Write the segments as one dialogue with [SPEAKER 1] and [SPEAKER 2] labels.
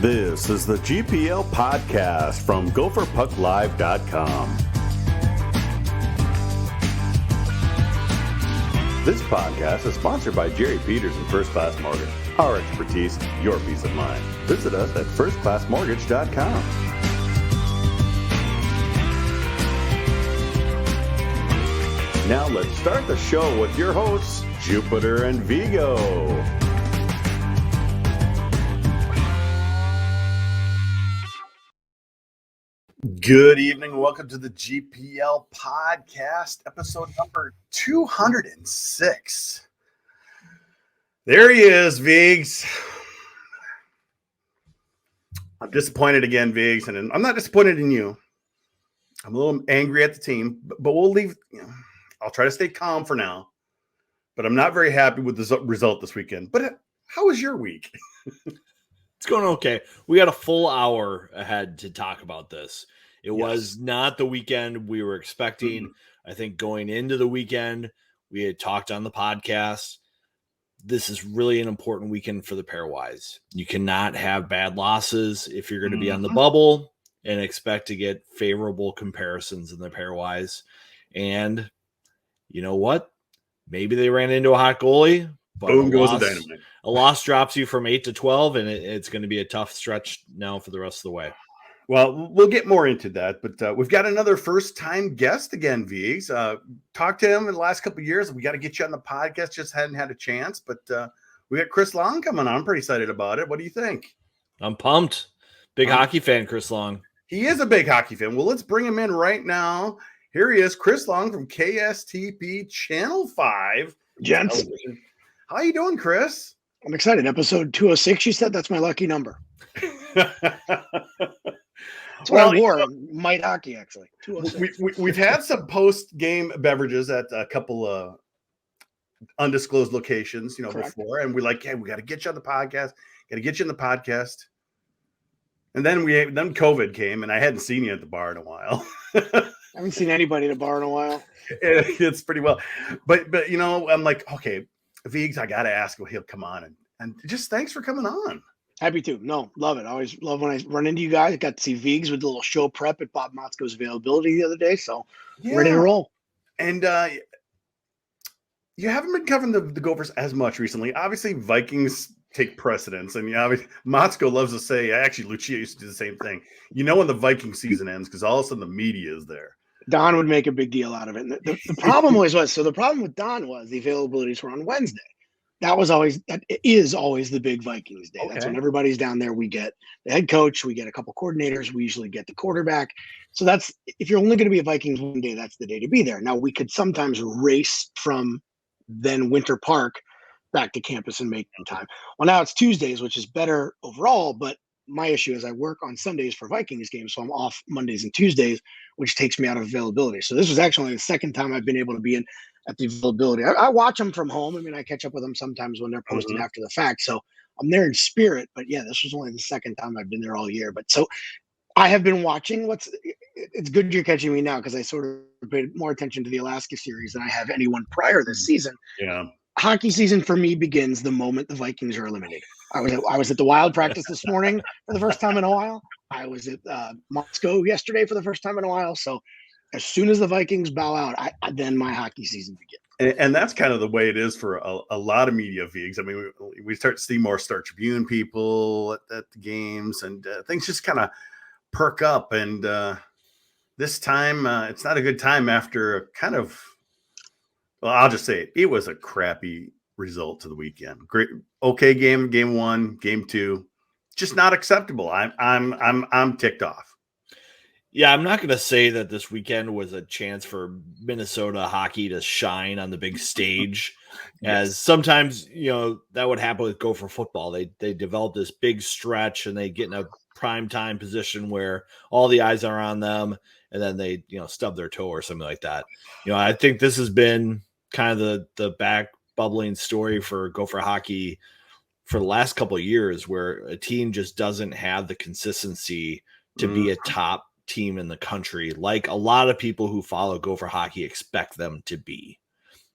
[SPEAKER 1] This is the GPL podcast from GopherPuckLive.com. This podcast is sponsored by Jerry Peters and First Class Mortgage. Our expertise, your peace of mind. Visit us at firstclassmortgage.com. Now let's start the show with your hosts, Jupiter and Vigo. Good evening. Welcome to the GPL podcast, episode number 206. There he is, Viggs. I'm disappointed again, Viggs, and I'm not disappointed in you. I'm a little angry at the team, but we'll leave. I'll try to stay calm for now, but I'm not very happy with the result this weekend. But how was your week?
[SPEAKER 2] It's going okay. We got a full hour ahead to talk about this. It was not the weekend we were expecting. Mm-hmm. I think going into the weekend, we had talked on the podcast. This is really an important weekend for the pairwise. You cannot have bad losses if you're going to be on the bubble and expect to get favorable comparisons in the pairwise. And you know what? Maybe they ran into a hot goalie. But
[SPEAKER 1] boom goes the dynamite.
[SPEAKER 2] A loss drops you from 8 to 12, and it's going to be a tough stretch now for the rest of the way.
[SPEAKER 1] Well, we'll get more into that, but we've got another first-time guest again, Viggs. Talked to him in the last couple of years. We got to get you on the podcast. Just hadn't had a chance, but we got Chris Long coming on. I'm pretty excited about it. What do you think?
[SPEAKER 2] I'm pumped. Big hockey fan, Chris Long.
[SPEAKER 1] He is a big hockey fan. Well, let's bring him in right now. Here he is, Chris Long from KSTP Channel 5.
[SPEAKER 3] Gents.
[SPEAKER 1] Television. How you doing, Chris?
[SPEAKER 3] I'm excited. Episode 206, you said? That's my lucky number. That's what I wore. Might hockey, actually. 206.
[SPEAKER 1] We've had some post-game beverages at a couple of undisclosed locations, Correct. Before. And we're like, hey, we got to get you on the podcast. Got to get you in the podcast. And then COVID came, and I hadn't seen you at the bar in a while.
[SPEAKER 3] I haven't seen anybody at a bar in a while.
[SPEAKER 1] It's pretty well. But I'm like, okay, Viggs, I got to ask him. He'll come on. And just thanks for coming on.
[SPEAKER 3] Happy to. No, love it. I always love when I run into you guys. I got to see Viggs with a little show prep at Bob Motzko's availability the other day. So ready to roll.
[SPEAKER 1] And you haven't been covering the Gophers as much recently. Obviously, Vikings take precedence. And Motzko loves to say, actually, Lucia used to do the same thing. When the Viking season ends because all of a sudden the media is there.
[SPEAKER 3] Don would make a big deal out of it. And the problem the problem with Don was the availabilities were on Wednesday. That is always the big Vikings day. Okay. That's when everybody's down there. We get the head coach, we get a couple coordinators, we usually get the quarterback. So if you're only going to be a Vikings one day, that's the day to be there. Now we could sometimes race from then Winter Park back to campus and make time. Well, now it's Tuesdays, which is better overall, but my issue is I work on Sundays for Vikings games, so I'm off Mondays and Tuesdays, which takes me out of availability. So this was actually the second time I've been able to be in at the availability. I watch them from home. I catch up with them sometimes when they're posting after the fact. So I'm there in spirit. But yeah, this was only the second time I've been there all year. But so I have been watching it's good you're catching me now because I sort of paid more attention to the Alaska series than I have anyone prior this season.
[SPEAKER 1] Yeah.
[SPEAKER 3] Hockey season for me begins the moment the Vikings are eliminated. I was at the Wild practice this morning for the first time in a while. I was at Motzko yesterday for the first time in a while. So as soon as the Vikings bow out, then my hockey season begins.
[SPEAKER 1] And that's kind of the way it is for a lot of media, Viggs. We start to see more Star Tribune people at the games, and things just kind of perk up. And this time, it's not a good time after I'll just say it was a crappy result to the weekend. Great, okay game one, game two, just not acceptable. I'm ticked off.
[SPEAKER 2] Yeah, I'm not going to say that this weekend was a chance for Minnesota hockey to shine on the big stage, as sometimes, that would happen with Gopher football. They develop this big stretch and they get in a prime time position where all the eyes are on them, and then they, stub their toe or something like that. I think this has been kind of the back bubbling story for Gopher hockey for the last couple of years, where a team just doesn't have the consistency to be a top team in the country, like a lot of people who follow Gopher hockey expect them to be.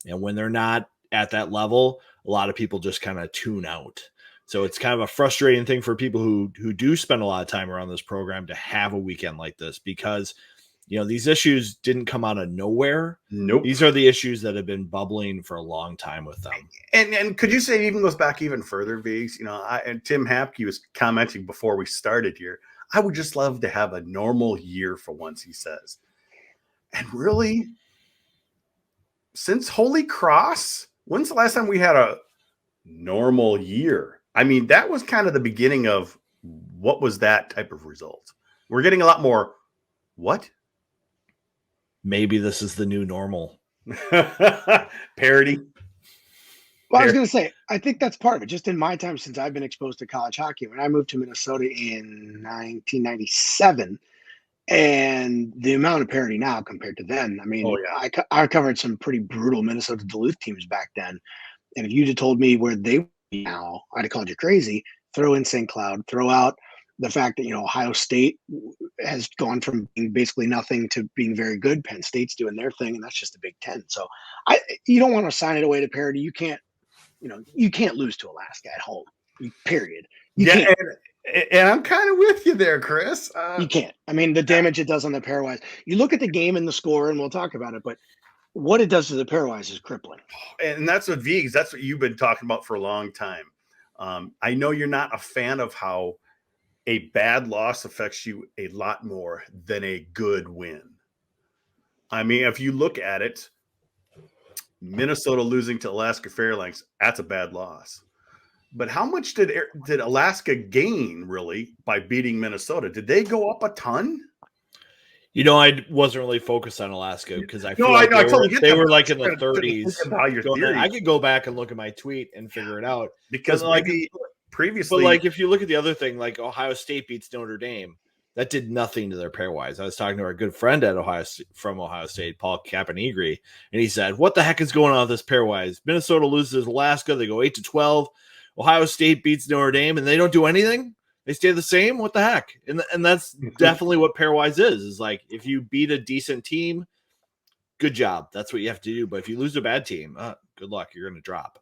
[SPEAKER 2] And when they're not at that level, a lot of people just kind of tune out. So it's kind of a frustrating thing for people who do spend a lot of time around this program to have a weekend like this, because these issues didn't come out of nowhere.
[SPEAKER 1] Nope.
[SPEAKER 2] These are the issues that have been bubbling for a long time with them.
[SPEAKER 1] And could you say it even goes back even further, Viggs? And Tim Hapke was commenting before we started here. I would just love to have a normal year for once, he says. And really, since Holy Cross, when's the last time we had a normal year? I mean, that was kind of the beginning of what was that type of result. We're getting a lot more, what?
[SPEAKER 2] Maybe this is the new normal.
[SPEAKER 1] Parody.
[SPEAKER 3] Well, I was going to say, I think that's part of it. Just in my time since I've been exposed to college hockey, when I moved to Minnesota in 1997, and the amount of parity now compared to then, I mean, I covered some pretty brutal Minnesota Duluth teams back then. And if you'd have told me where they were now, I'd have called you crazy. Throw in St. Cloud, throw out the fact that, Ohio State has gone from being basically nothing to being very good. Penn State's doing their thing, and that's just the Big Ten. So you don't want to sign it away to parity. You can't lose to Alaska at home, period. You can't.
[SPEAKER 1] And I'm kind of with you there, Chris.
[SPEAKER 3] You can't. I mean, the damage it does on the pairwise. You look at the game and the score, and we'll talk about it, but what it does to the pairwise is crippling.
[SPEAKER 1] And that's what Viggs, that's what you've been talking about for a long time. I know you're not a fan of how a bad loss affects you a lot more than a good win. I mean, if you look at it, Minnesota losing to Alaska Fairbanks, that's a bad loss. But how much did Alaska gain, really, by beating Minnesota? Did they go up a ton?
[SPEAKER 2] I wasn't really focused on Alaska because I feel they were like in the 30s. I could go back and look at my tweet and figure it out.
[SPEAKER 1] Because previously,
[SPEAKER 2] but if you look at the other thing, like Ohio State beats Notre Dame, that did nothing to their pairwise. I was talking to our good friend at from Ohio State, Paul Caponegri, and he said, "What the heck is going on with this pairwise? Minnesota loses Alaska, they go 8-12. Ohio State beats Notre Dame, and they don't do anything. They stay the same. What the heck?" And that's definitely what pairwise is like if you beat a decent team, good job. That's what you have to do. But if you lose a bad team, good luck. You're going to drop.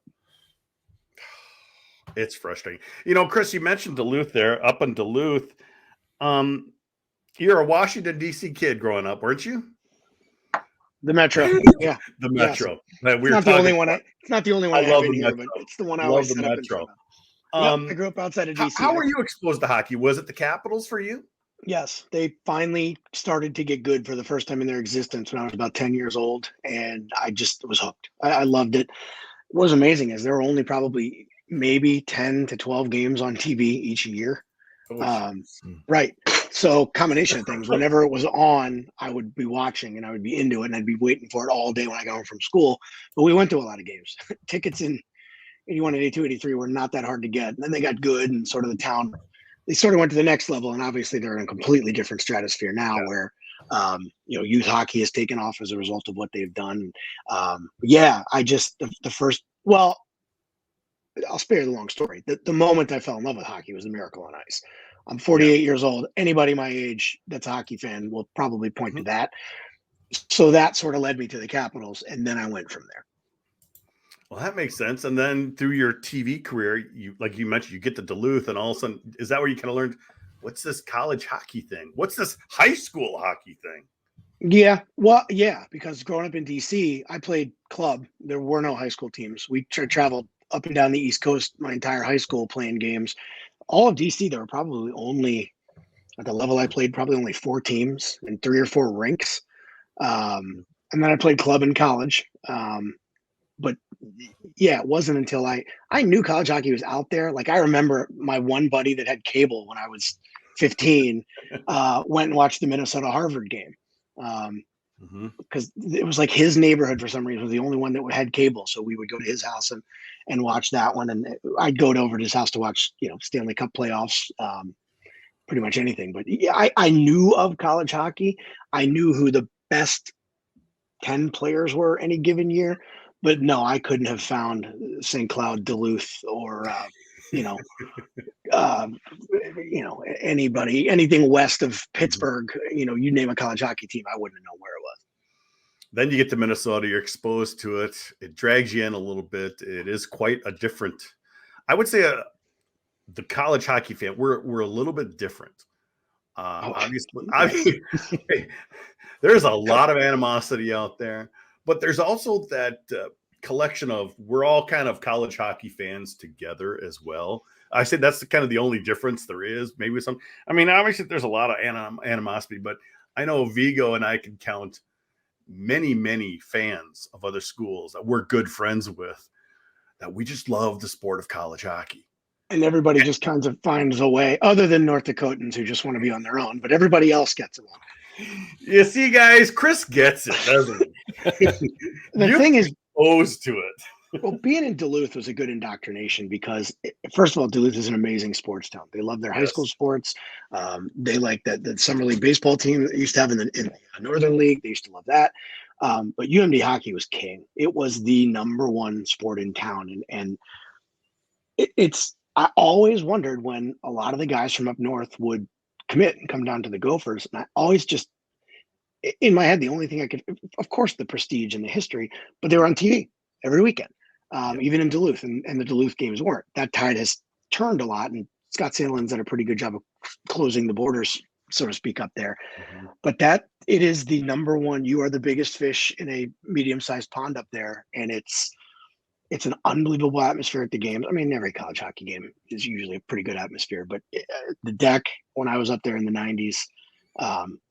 [SPEAKER 1] It's frustrating. Chris, you mentioned Duluth there. Up in Duluth, you're a Washington, D.C. kid growing up, weren't you?
[SPEAKER 3] The Metro. Yeah.
[SPEAKER 1] The Metro.
[SPEAKER 3] Yes. It's not the only one. It's not the only one I have in here, but it's the one I always set up in front of. I grew up outside of D.C.
[SPEAKER 1] How were you exposed to hockey? Was it the Capitals for you?
[SPEAKER 3] Yes. They finally started to get good for the first time in their existence when I was about 10 years old, and I just was hooked. I loved it. What was amazing is there were only probably maybe 10 to 12 games on TV each year. Right. So combination of things. Whenever it was on, I would be watching and I would be into it, and I'd be waiting for it all day when I got home from school. But we went to a lot of games. Tickets in 81, 82, 83 were not that hard to get. And then they got good, and sort of the town, they sort of went to the next level. And obviously they're in a completely different stratosphere now where, youth hockey has taken off as a result of what they've done. I'll spare the long story. The moment I fell in love with hockey was the Miracle on Ice. I'm 48 years old. Anybody my age that's a hockey fan will probably point to that. So that sort of led me to the Capitals, and then I went from there.
[SPEAKER 1] Well, that makes sense. And then through your TV career, like you mentioned, you get to Duluth, and all of a sudden, is that where you kind of learned, what's this college hockey thing? What's this high school hockey thing?
[SPEAKER 3] Yeah. Well, yeah, because growing up in DC, I played club. There were no high school teams. We traveled up and down the East Coast my entire high school playing games. All of DC, there were probably only, at the level I played, probably only 4 teams and 3 or 4 rinks. And then I played club in college. But yeah, it wasn't until I knew college hockey was out there. Like I remember my one buddy that had cable when I was 15 went and watched the Minnesota Harvard game. Because it was like his neighborhood for some reason was the only one that had cable, so we would go to his house and watch that one, and I'd go over to his house to watch Stanley Cup playoffs, pretty much anything. But yeah, I knew of college hockey. I knew who the best 10 players were any given year, but no, I couldn't have found St. Cloud, Duluth, or anybody, anything west of Pittsburgh, you name a college hockey team, I wouldn't know where it was.
[SPEAKER 1] Then you get to Minnesota, you're exposed to it. It drags you in a little bit. It is quite a different, I would say the college hockey fan, we're a little bit different. Obviously, there's a lot of animosity out there, but there's also that collection of we're all kind of college hockey fans together as well. I said that's kind of the only difference there is. Maybe some. I mean, obviously, there's a lot of animosity, but I know Vigo and I can count many fans of other schools that we're good friends with that we just love the sport of college hockey.
[SPEAKER 3] And everybody just kind of finds a way, other than North Dakotans who just want to be on their own, but everybody else gets along.
[SPEAKER 1] You see, guys, Chris gets it, doesn't he?
[SPEAKER 3] The thing is,
[SPEAKER 1] opposed to it.
[SPEAKER 3] Well, being in Duluth was a good indoctrination because, first of all, Duluth is an amazing sports town. They love their high school sports. They like the summer league baseball team that they used to have in the Northern League. They used to love that. But UMD hockey was king. It was the number one sport in town, and it's. I always wondered when a lot of the guys from up north would commit and come down to the Gophers, and I always just, in my head, the only thing I could, of course, the prestige and the history, but they were on TV every weekend. Even in Duluth, and the Duluth games weren't. That tide has turned a lot, and Scott Sandlin's done a pretty good job of closing the borders, so to speak, up there. Mm-hmm. But it is the number one. You are the biggest fish in a medium-sized pond up there, and it's an unbelievable atmosphere at the games. I mean, every college hockey game is usually a pretty good atmosphere, but the deck, when I was up there in the 90s,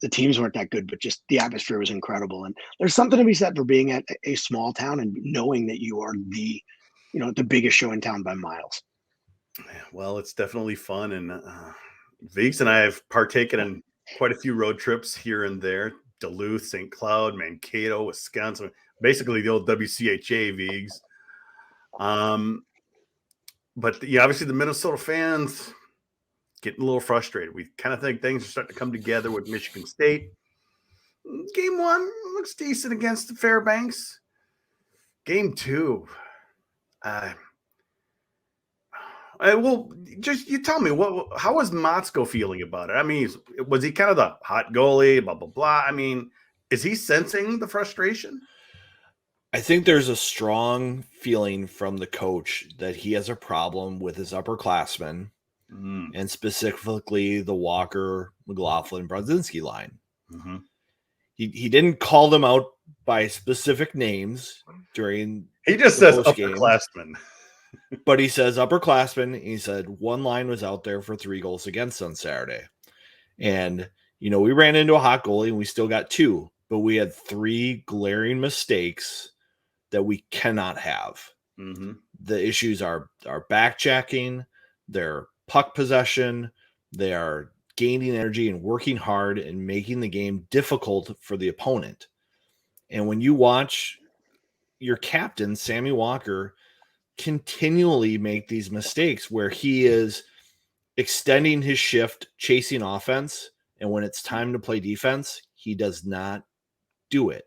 [SPEAKER 3] the teams weren't that good, but just the atmosphere was incredible. And there's something to be said for being at a small town and knowing that you are the biggest show in town by miles.
[SPEAKER 1] Well, it's definitely fun. And Viggs and I have partaken in quite a few road trips here and there. Duluth, St. Cloud, Mankato, Wisconsin, basically the old WCHA Viggs. But obviously the Minnesota fans getting a little frustrated. We kind of think things are starting to come together with Michigan State. Game 1 looks decent against the Fairbanks. Game 2, well, just you tell me how was Motzko feeling about it? I mean, was he kind of the hot goalie? Blah blah blah. I mean, is he sensing the frustration?
[SPEAKER 2] I think there's a strong feeling from the coach that he has a problem with his upperclassmen, and specifically the Walker, McLaughlin, Brodzinski line. Mm-hmm. He didn't call them out by specific names during.
[SPEAKER 1] He just says upperclassmen,
[SPEAKER 2] but he says upperclassmen. He said one line was out there for 3 goals against on Saturday, and we ran into a hot goalie and we still got 2, but we had 3 glaring mistakes that we cannot have. Mm-hmm. The issues are back checking, their puck possession, they are gaining energy and working hard and making the game difficult for the opponent. And when you watch your captain, Sammy Walker, continually make these mistakes where he is extending his shift, chasing offense, and when it's time to play defense, he does not do it.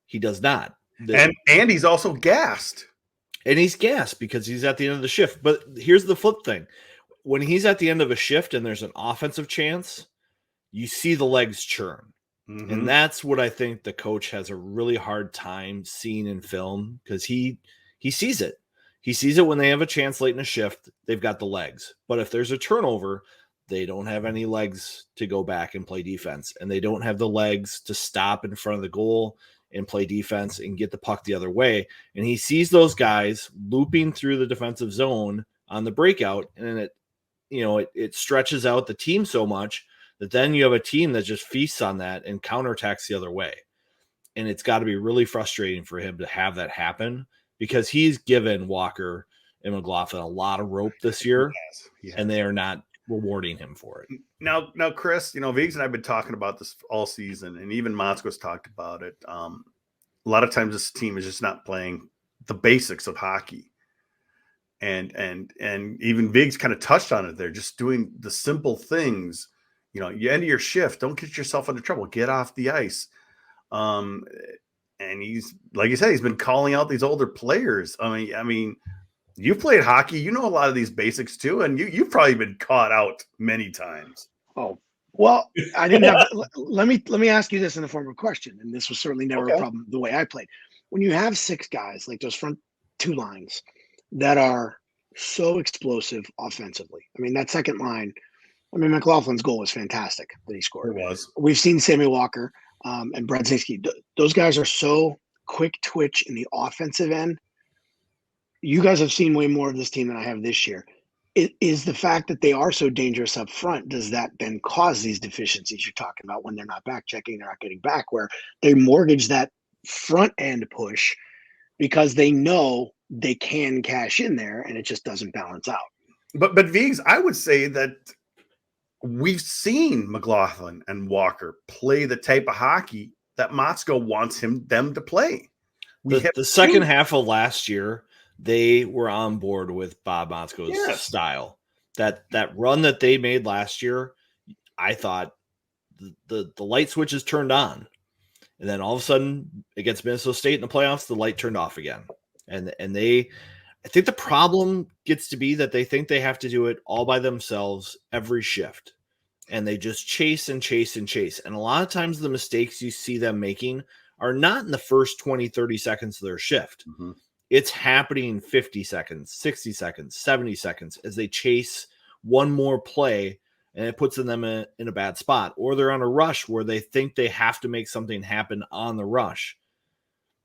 [SPEAKER 2] He does not.
[SPEAKER 1] And he's also gassed.
[SPEAKER 2] And he's gassed because he's at the end of the shift. But here's the flip thing. When he's at the end of a shift and there's an offensive chance, you see the legs churn. Mm-hmm. And that's what I think the coach has a really hard time seeing in film because he sees it. He sees it when they have a chance late in a shift, they've got the legs. But if there's a turnover, they don't have any legs to go back and play defense. And they don't have the legs to stop in front of the goal and play defense and get the puck the other way. And he sees those guys looping through the defensive zone on the breakout. And it stretches out the team so much that then you have a team that just feasts on that and counterattacks the other way. And it's got to be really frustrating for him to have that happen because he's given Walker and McLaughlin a lot of rope this year, and they are not rewarding him for it.
[SPEAKER 1] Now, Chris, Viggs and I have been talking about this all season, and even Motzko's talked about it. A lot of times this team is just not playing the basics of hockey. And even Viggs kind of touched on it there, just doing the simple things. You end your shift, don't get yourself into trouble, get off the ice. And he's, like you said, he's been calling out these older players. I mean, you played hockey, a lot of these basics too, and you've probably been caught out many times.
[SPEAKER 3] Oh, well, I didn't have. let me ask you this in the form of a question, and this was certainly never a problem the way I played. When you have 6 guys like those front 2 lines that are so explosive offensively. I mean, that second line, I mean, McLaughlin's goal was fantastic that he scored.
[SPEAKER 1] It was.
[SPEAKER 3] We've seen Sammy Walker and Bradzinski. Those guys are so quick twitch in the offensive end. You guys have seen way more of this team than I have this year. It is the fact that they are so dangerous up front. Does that then cause these deficiencies you're talking about when they're not back checking, they're not getting back, where they mortgage that front end push because they know they can cash in there and it just doesn't balance out.
[SPEAKER 1] But Viggs, I would say that we've seen McLaughlin and Walker play the type of hockey that Motzko wants them to play.
[SPEAKER 2] The second half of last year, they were on board with Bob Motzko's style. That run that they made last year, I thought the light switches turned on. And then all of a sudden, against Minnesota State in the playoffs, the light turned off again. And I think the problem gets to be that they think they have to do it all by themselves every shift. And they just chase and chase and chase. And a lot of times the mistakes you see them making are not in the first 20, 30 seconds of their shift. Mm-hmm. It's happening 50 seconds, 60 seconds, 70 seconds as they chase one more play, and it puts them in a bad spot. Or they're on a rush where they think they have to make something happen on the rush.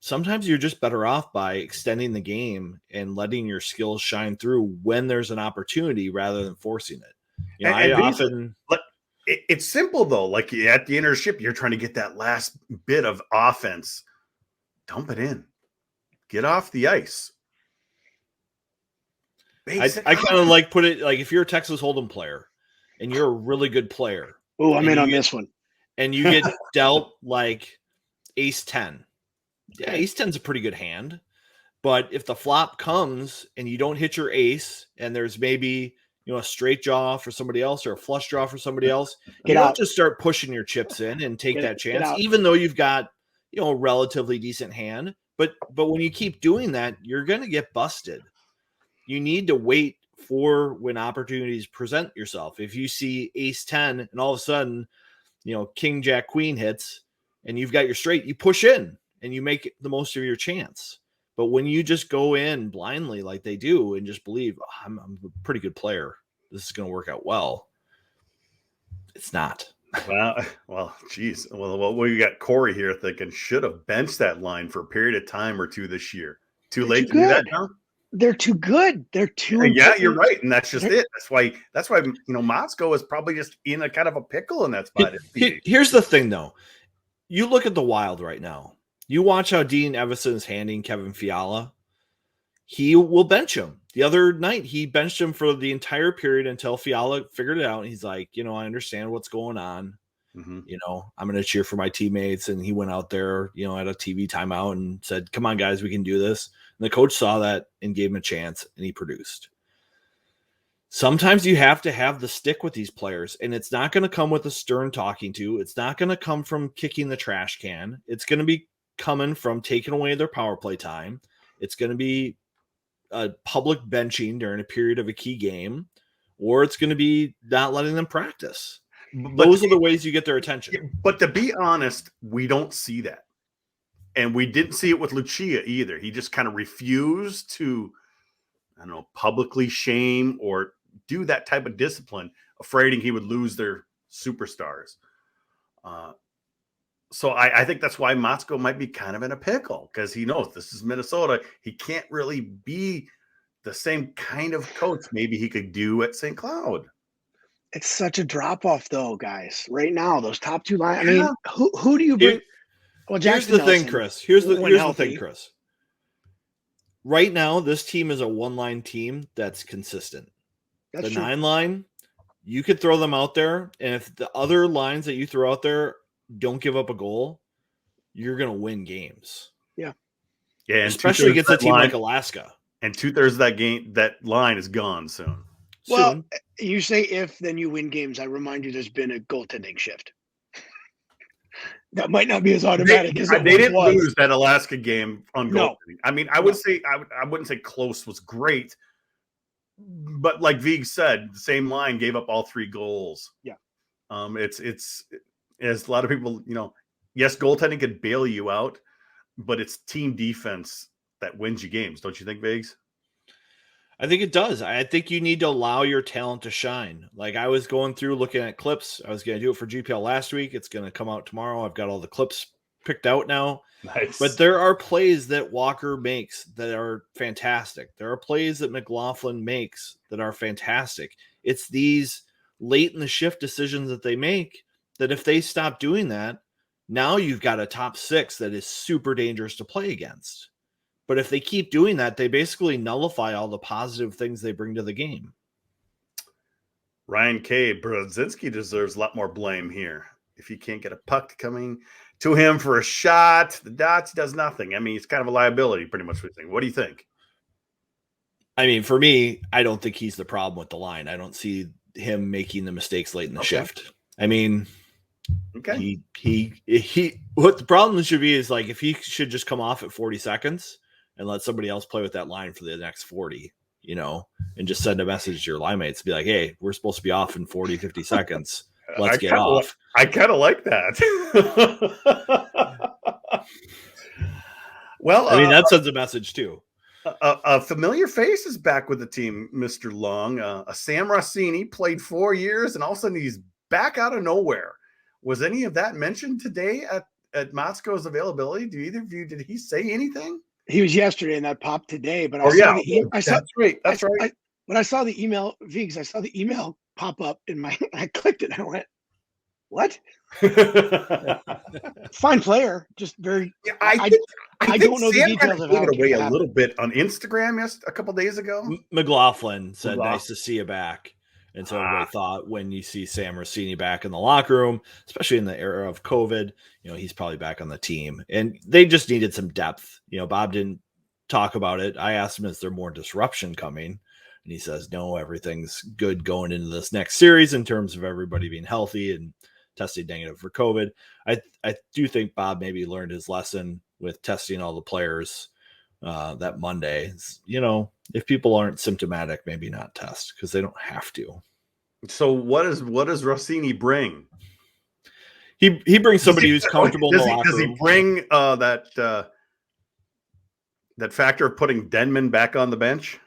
[SPEAKER 2] Sometimes you're just better off by extending the game and letting your skills shine through when there's an opportunity rather than forcing it. You know,
[SPEAKER 1] it's simple though. Like at the intership, you're trying to get that last bit of offense. Dump it in. Get off the ice.
[SPEAKER 2] I kind of like put it like if you're a Texas Hold'em player and you're a really good player.
[SPEAKER 3] Oh, I'm in on this one.
[SPEAKER 2] And you get dealt like ace 10. Yeah, ace 10 is a pretty good hand. But if the flop comes and you don't hit your ace and there's maybe a straight draw for somebody else or a flush draw for somebody else, you don't just start pushing your chips in and take that chance, even though you've got a relatively decent hand. But when you keep doing that, you're going to get busted. You need to wait for when opportunities present yourself. If you see ace 10 and all of a sudden, king, jack, queen hits and you've got your straight, you push in and you make the most of your chance. But when you just go in blindly like they do and just believe, I'm a pretty good player, this is going to work out well, it's not.
[SPEAKER 1] Well, geez. Well, we got Corey here thinking should have benched that line for a period of time or two this year. Too late to do that now?
[SPEAKER 3] They're too good. They're too.
[SPEAKER 1] Yeah, you're right, and that's just it. That's why Motzko is probably just in a kind of a pickle in that spot.
[SPEAKER 2] Here's the thing, though. You look at the Wild right now. You watch how Dean Evison is handling Kevin Fiala. He will bench him. The other night, he benched him for the entire period until Fiala figured it out. And he's like, I understand what's going on. Mm-hmm. I'm going to cheer for my teammates. And he went out there, at a TV timeout and said, come on, guys, we can do this. And the coach saw that and gave him a chance, and he produced. Sometimes you have to have the stick with these players, and it's not going to come with a stern talking to. It's not going to come from kicking the trash can. It's going to be coming from taking away their power play time. It's going to be a public benching during a period of a key game, or it's going to be not letting them practice. Those are the ways you get their attention.
[SPEAKER 1] But to be honest, we don't see that. And we didn't see it with Lucia either. He just kind of refused to, publicly shame or do that type of discipline, afraid he would lose their superstars. So I think that's why Motzko might be kind of in a pickle, because he knows this is Minnesota. He can't really be the same kind of coach maybe he could do at St. Cloud.
[SPEAKER 3] It's such a drop-off, though, guys. Right now, those top two lines. I mean, who do you bring?
[SPEAKER 2] Well, here's the thing, Chris. Here's the thing, Chris. Right now, this team is a one-line team that's consistent. That's the true. 9 line, you could throw them out there, and if the other lines that you throw out there don't give up a goal, you're going to win games.
[SPEAKER 3] Yeah.
[SPEAKER 1] Yeah,
[SPEAKER 2] especially against a team like Alaska.
[SPEAKER 1] And 2/3 of that line is gone soon.
[SPEAKER 3] Well, you say if, then you win games. I remind you, there's been a goaltending shift. That might not be as automatic as it
[SPEAKER 1] they didn't lose that Alaska game on goaltending.
[SPEAKER 3] No.
[SPEAKER 1] I mean, I wouldn't say close was great, but like Vig said, the same line gave up all 3 goals.
[SPEAKER 3] Yeah.
[SPEAKER 1] It's as a lot of people, yes, goaltending could bail you out, but it's team defense that wins you games. Don't you think, Viggs?
[SPEAKER 2] I think it does. I think you need to allow your talent to shine. Like I was going through looking at clips. I was going to do it for GPL last week. It's going to come out tomorrow. I've got all the clips picked out now.
[SPEAKER 1] Nice.
[SPEAKER 2] But there are plays that Walker makes that are fantastic. There are plays that McLaughlin makes that are fantastic. It's these late in the shift decisions that they make that if they stop doing that, now you've got a top 6 that is super dangerous to play against. But if they keep doing that, they basically nullify all the positive things they bring to the game.
[SPEAKER 1] Ryan K. Brodzinski deserves a lot more blame here. If he can't get a puck coming to him for a shot, the dots does nothing. I mean, it's kind of a liability, pretty much. What do you think?
[SPEAKER 2] I mean, for me, I don't think he's the problem with the line. I don't see him making the mistakes late in the shift. I mean, he what the problem should be is like if he should just come off at 40 seconds and let somebody else play with that line for the next 40, and just send a message to your line mates, be like, hey, we're supposed to be off in 40, 50 seconds. Let's get off.
[SPEAKER 1] I kind of like that. Well,
[SPEAKER 2] I mean, that sends a message too.
[SPEAKER 1] A familiar face is back with the team, Mr. Long. Sam Rossini played 4 years, and all of a sudden he's back out of nowhere. Was any of that mentioned today at Motzko's availability? Do either of you, did he say anything?
[SPEAKER 3] He was yesterday, and that popped today. But
[SPEAKER 1] That's right.
[SPEAKER 3] When I saw the email, Viggs, I saw the email pop up in my. I clicked it. And I went, "What?" Fine player, just very.
[SPEAKER 1] Yeah,
[SPEAKER 3] I don't know the details of how
[SPEAKER 1] it away a little bit on Instagram a couple days ago.
[SPEAKER 2] McLaughlin said, "Nice to see you back." And so everybody thought when you see Sam Rossini back in the locker room, especially in the era of COVID, he's probably back on the team. And they just needed some depth. Bob didn't talk about it. I asked him, is there more disruption coming? And he says, no, everything's good going into this next series in terms of everybody being healthy and testing negative for COVID. I do think Bob maybe learned his lesson with testing all the players that Monday. If people aren't symptomatic, maybe not test because they don't have to.
[SPEAKER 1] So what does Rossini bring?
[SPEAKER 2] He brings somebody who's comfortable in the locker room.
[SPEAKER 1] Does he bring that factor of putting Denman back on the bench?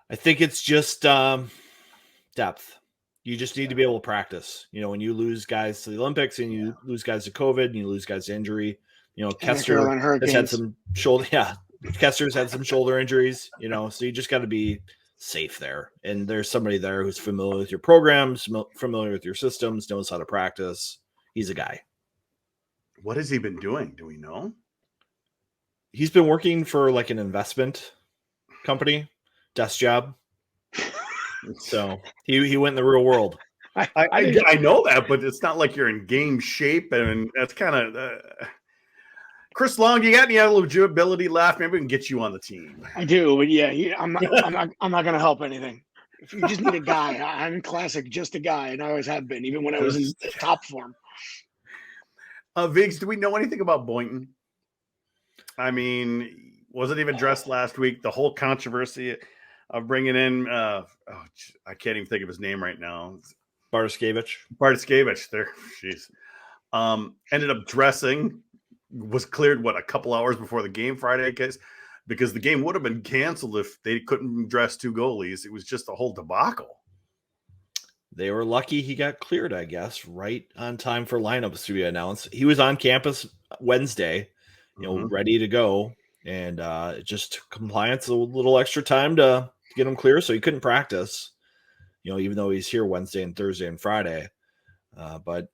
[SPEAKER 2] I think it's just depth. You just need to be able to practice. When you lose guys to the Olympics and you lose guys to COVID and you lose guys to injury, Kester has had some shoulder. Yeah, Kester's had some shoulder injuries. So you just got to be safe there. And there's somebody there who's familiar with your programs, familiar with your systems, knows how to practice. He's a guy.
[SPEAKER 1] What has he been doing? Do we know?
[SPEAKER 2] He's been working for like an investment company, desk job. So he went in the real world.
[SPEAKER 1] I know that, but it's not like you're in game shape, and that's kind of Chris Long. You got any eligibility left? Maybe we can get you on the team.
[SPEAKER 3] I do, but I'm not going to help anything. If you just need a guy, I'm classic, just a guy, and I always have been, even when I was in top form.
[SPEAKER 1] Viggs, do we know anything about Boynton? I mean, wasn't even addressed last week. The whole controversy of bringing in, I can't even think of his name right now.
[SPEAKER 2] Bartoskevich.
[SPEAKER 1] There, jeez. Ended up dressing, was cleared a couple hours before the game Friday, because the game would have been canceled if they couldn't dress 2 goalies. It was just a whole debacle.
[SPEAKER 2] They were lucky he got cleared, I guess, right on time for lineups to be announced. He was on campus Wednesday, ready to go, and it just took compliance a little extra time to get him clear, so he couldn't practice. Even though he's here Wednesday and Thursday and Friday, but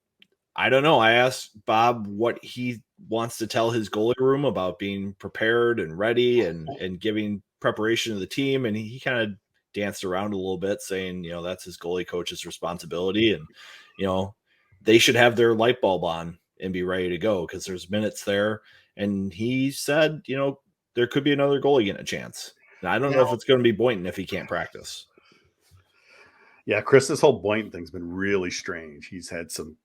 [SPEAKER 2] I don't know. I asked Bob what he wants to tell his goalie room about being prepared and ready and giving preparation to the team, and he kind of danced around a little bit, saying, that's his goalie coach's responsibility, and they should have their light bulb on and be ready to go because there's minutes there. And he said, there could be another goalie getting a chance. And I don't know if it's going to be Boynton if he can't practice.
[SPEAKER 1] Yeah, Chris, this whole Boynton thing's been really strange. He's had some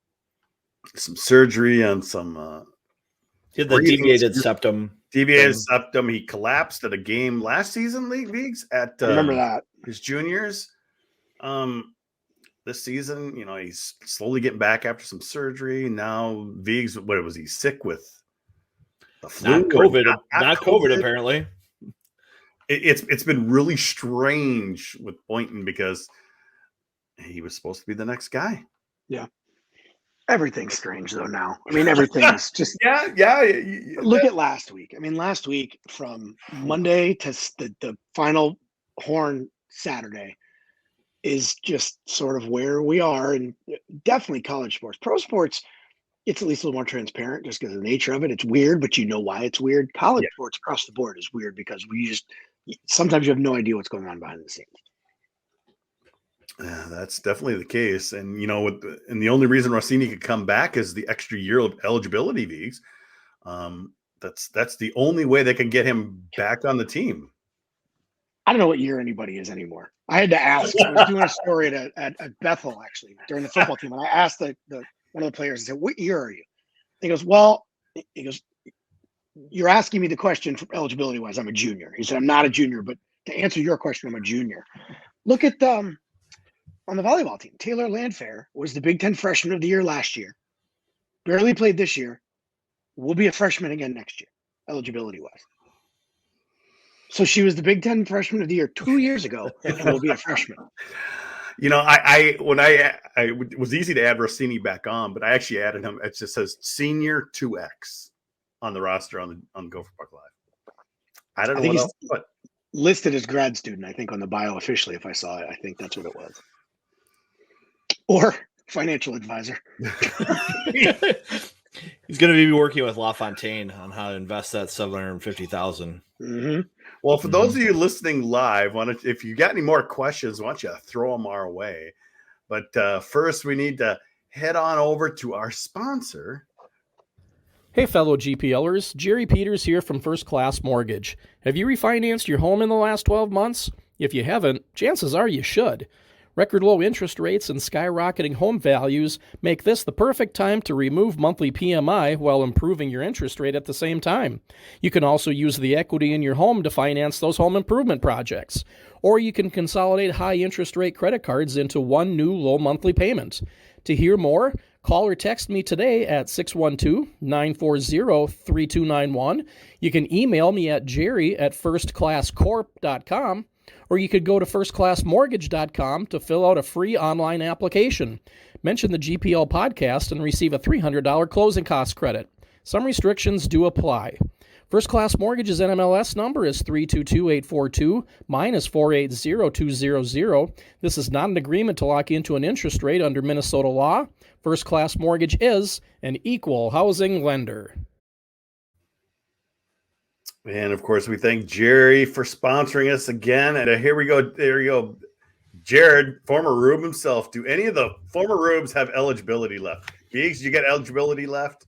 [SPEAKER 1] surgery on some.
[SPEAKER 2] He had the deviated septum.
[SPEAKER 1] Septum. He collapsed at a game last season, Leagues, at
[SPEAKER 3] remember that
[SPEAKER 1] his juniors. This season, he's slowly getting back after some surgery. Now, Viggs, what was he sick with? The flu?
[SPEAKER 2] Not COVID, apparently.
[SPEAKER 1] it's been really strange with Boynton because he was supposed to be the next guy.
[SPEAKER 3] Yeah. Everything's strange though now. I mean, everything's just
[SPEAKER 1] yeah.
[SPEAKER 3] Look at last week. I mean, last week from Monday to the final horn Saturday is just sort of where we are, and definitely college sports. Pro sports, it's at least a little more transparent just because of the nature of it. It's weird, but you know why it's weird. College sports across the board is weird because sometimes you have no idea what's going on behind the scenes.
[SPEAKER 1] Yeah, that's definitely the case. And, and the only reason Rossini could come back is the extra year of eligibility leagues. That's the only way they can get him back on the team.
[SPEAKER 3] I don't know what year anybody is anymore. I had to ask. I was doing a story at Bethel, actually, during the football team. And I asked one of the players, I said, what year are you? He goes, you're asking me the question for eligibility wise. I'm a junior. He said, I'm not a junior, but to answer your question, I'm a junior. Look at on the volleyball team, Taylor Landfair was the Big Ten Freshman of the Year last year. Barely played this year. Will be a freshman again next year, eligibility-wise. So she was the Big Ten Freshman of the Year 2 years ago and will be a freshman.
[SPEAKER 1] I it was easy to add Rossini back on, but I actually added him. It just says Senior 2X on the roster on Gopher Puck Live. I don't know what else, but
[SPEAKER 3] listed as grad student, I think, on the bio officially. If I saw it, I think that's what it was. Or financial advisor.
[SPEAKER 2] He's going to be working with LaFontaine on how to invest that $750,000.
[SPEAKER 3] Mm-hmm.
[SPEAKER 1] Well, for those of you listening live, if you got any more questions, why don't you throw them our way? But first, we need to head on over to our sponsor.
[SPEAKER 4] Hey, fellow GPLers, Jerry Peters here from First Class Mortgage. Have you refinanced your home in the last 12 months? If you haven't, chances are you should. Record low interest rates and skyrocketing home values make this the perfect time to remove monthly PMI while improving your interest rate at the same time. You can also use the equity in your home to finance those home improvement projects. Or you can consolidate high interest rate credit cards into one new low monthly payment. To hear more, call or text me today at 612-940-3291. You can email me at jerry@firstclasscorp.com. Or you could go to firstclassmortgage.com to fill out a free online application. Mention the GPL podcast and receive a $300 closing cost credit. Some restrictions do apply. First Class Mortgage's NMLS number is 322842, mine is 480200. This is not an agreement to lock into an interest rate under Minnesota law. First Class Mortgage is an equal housing lender.
[SPEAKER 1] And, of course, we thank Jerry for sponsoring us again. And here we go. There you go. Jared, former Rube himself. Do any of the former Rubes have eligibility left? Biggs, you got eligibility left?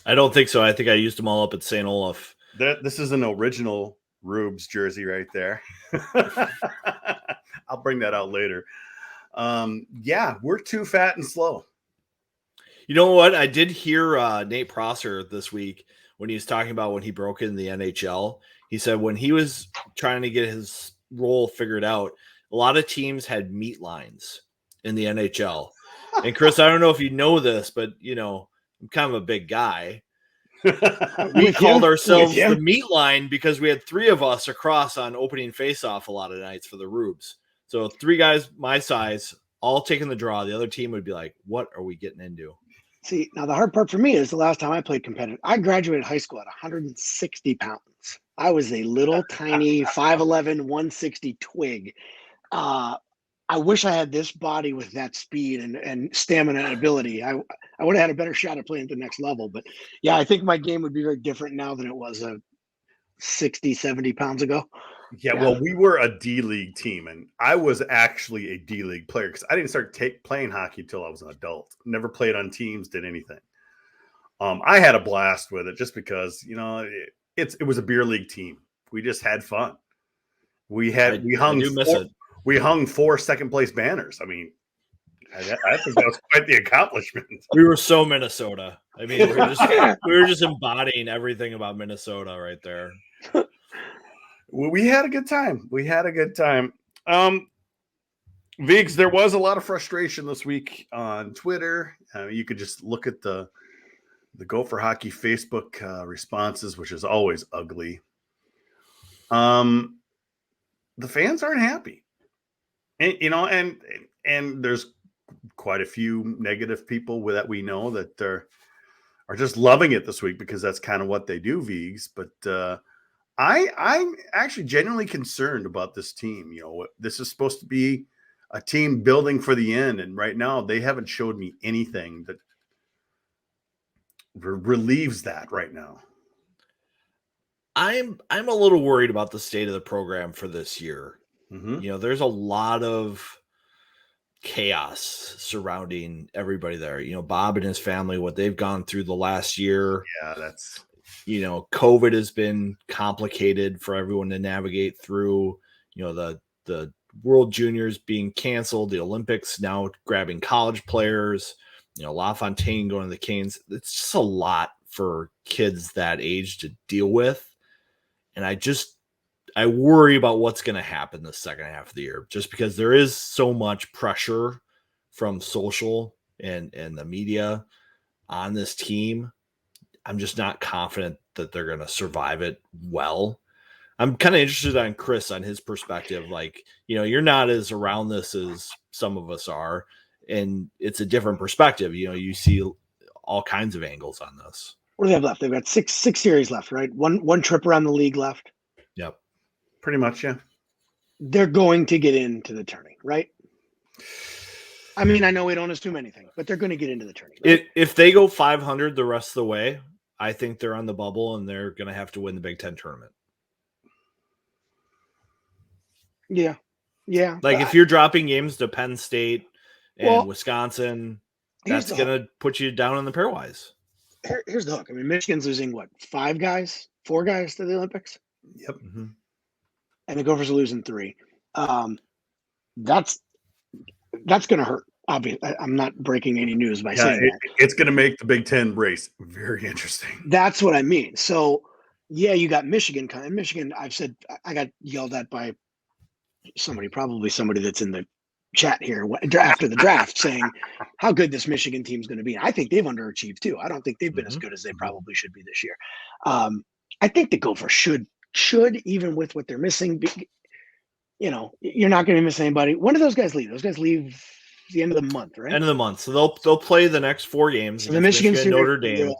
[SPEAKER 2] I don't think so. I think I used them all up at St. Olaf.
[SPEAKER 1] This is an original Rubes jersey right there. I'll bring that out later. Yeah, we're too fat and slow.
[SPEAKER 2] You know what? I did hear Nate Prosser this week when he was talking about when he broke in the NHL. He said when he was trying to get his role figured out, a lot of teams had meat lines in the NHL. And Chris, I don't know if you know this, but I'm kind of a big guy. We called ourselves the meat line because we had three of us across on opening faceoff a lot of nights for the Rubes. So three guys my size, all taking the draw. The other team would be like, what are we getting into?
[SPEAKER 3] See, now the hard part for me is the last time I played competitive, I graduated high school at 160 pounds. I was a little tiny 5'11", 160 twig. I wish I had this body with that speed and stamina and ability. I would have had a better shot at playing at the next level. But yeah, I think my game would be very different now than it was 60, 70 pounds ago.
[SPEAKER 1] Yeah, well, we were a D-League team, and I was actually a D-League player because I didn't start playing hockey until I was an adult. Never played on teams, did anything. I had a blast with it just because, it was a beer league team. We just had fun. We hung 4 second-place banners. I mean, I think that was quite the accomplishment.
[SPEAKER 2] We were so Minnesota. I mean, we were just embodying everything about Minnesota right there.
[SPEAKER 1] We had a good time. Viggs, there was a lot of frustration this week on Twitter. You could just look at the Gopher Hockey Facebook responses, which is always ugly. the fans aren't happy. And, and there's quite a few negative people that we know that are just loving it this week because that's kind of what they do, Vigs. But I'm actually genuinely concerned about this team. This is supposed to be a team building for the end, and right now they haven't showed me anything that relieves that right now.
[SPEAKER 2] I'm a little worried about the state of the program for this year.
[SPEAKER 1] Mm-hmm.
[SPEAKER 2] There's a lot of chaos surrounding everybody there. Bob and his family, what they've gone through the last year.
[SPEAKER 1] Yeah, that's
[SPEAKER 2] COVID has been complicated for everyone to navigate through. The World Juniors being canceled, the Olympics now grabbing college players, LaFontaine going to the Canes. It's just a lot for kids that age to deal with. And I worry about what's going to happen the second half of the year, just because there is so much pressure from social and the media on this team. I'm just not confident that they're going to survive it well. I'm kind of interested on Chris, on his perspective. Like, you're not as around this as some of us are, and it's a different perspective. You see all kinds of angles on this.
[SPEAKER 3] What do they have left? They've got six series left, right? One trip around the league left.
[SPEAKER 2] Yep.
[SPEAKER 1] Pretty much, yeah.
[SPEAKER 3] They're going to get into the tourney, right? I mean, I know we don't assume anything, but they're going to get into the tourney. Right?
[SPEAKER 2] If they go 500 the rest of the way, I think they're on the bubble and they're going to have to win the Big Ten tournament.
[SPEAKER 3] Yeah.
[SPEAKER 2] Like if you're dropping games to Penn State and Wisconsin, that's going to put you down in the pairwise.
[SPEAKER 3] Here's the hook. I mean, Michigan's losing what, 4 guys to the Olympics?
[SPEAKER 1] Yep.
[SPEAKER 2] Mm-hmm.
[SPEAKER 3] And the Gophers are losing 3. That's going to hurt. Obviously, I'm not breaking any news by saying that.
[SPEAKER 1] It's going to make the Big Ten race very interesting.
[SPEAKER 3] That's what I mean. So, yeah, you got Michigan coming. Michigan, I've said, I got yelled at by probably somebody that's in the chat here after the draft saying how good this Michigan team's going to be. I think they've underachieved too. I don't think they've been as good as they probably should be this year. I think the Gophers should, even with what they're missing, you're not going to miss anybody. When do those guys leave? Those guys leave the end of the month, right?
[SPEAKER 2] End of the month. So they'll play the next 4 games.
[SPEAKER 3] So the Michigan
[SPEAKER 2] Notre Dame,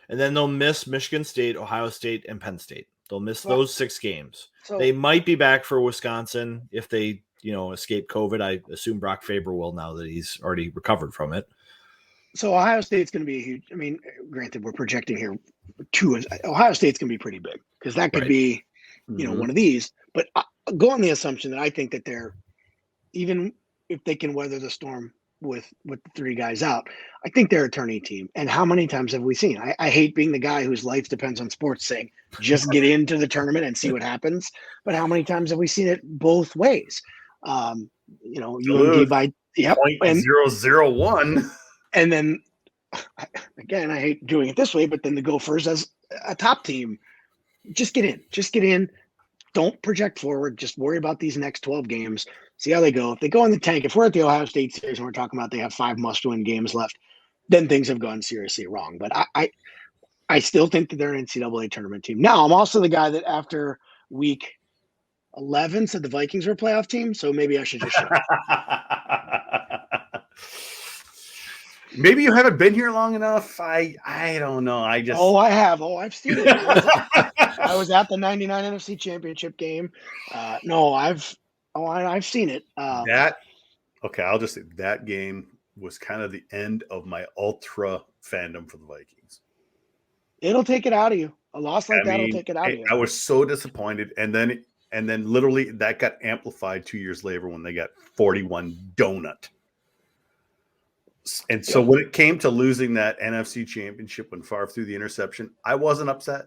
[SPEAKER 2] and then they'll miss Michigan State, Ohio State, and Penn State. They'll miss those 6 games. So they might be back for Wisconsin if they, escape COVID. I assume Brock Faber will, now that he's already recovered from it.
[SPEAKER 3] So Ohio State's going to be a huge. I mean, granted, we're projecting here Ohio State's going to be pretty big because that could be, one of these. But go on the assumption that I think that they're, even if they can weather the storm with the 3 guys out, I think they're a tourney team. And how many times have we seen? I hate being the guy whose life depends on sports saying just get into the tournament and see what happens. But how many times have we seen it both ways? UMD by
[SPEAKER 1] 0.001.
[SPEAKER 3] And then again, I hate doing it this way, but then the Gophers as a top team, just get in. Don't project forward. Just worry about these next 12 games. See how they go. If they go in the tank, if we're at the Ohio State series and we're talking about they have 5 must-win games left, then things have gone seriously wrong. But I still think that they're an NCAA tournament team. Now, I'm also the guy that after week 11 said the Vikings were a playoff team, so maybe I should just shut up.
[SPEAKER 1] Maybe you haven't been here long enough. I don't know. I
[SPEAKER 3] have. I've seen it. I was at the 99 NFC Championship game. I've seen it.
[SPEAKER 1] I'll just say that game was kind of the end of my ultra fandom for the Vikings.
[SPEAKER 3] It'll take it out of you. A loss like that will take it out of you.
[SPEAKER 1] I was so disappointed, and then literally that got amplified 2 years later when they got 41 donut. And so when it came to losing that NFC Championship when Favre threw the interception, I wasn't upset.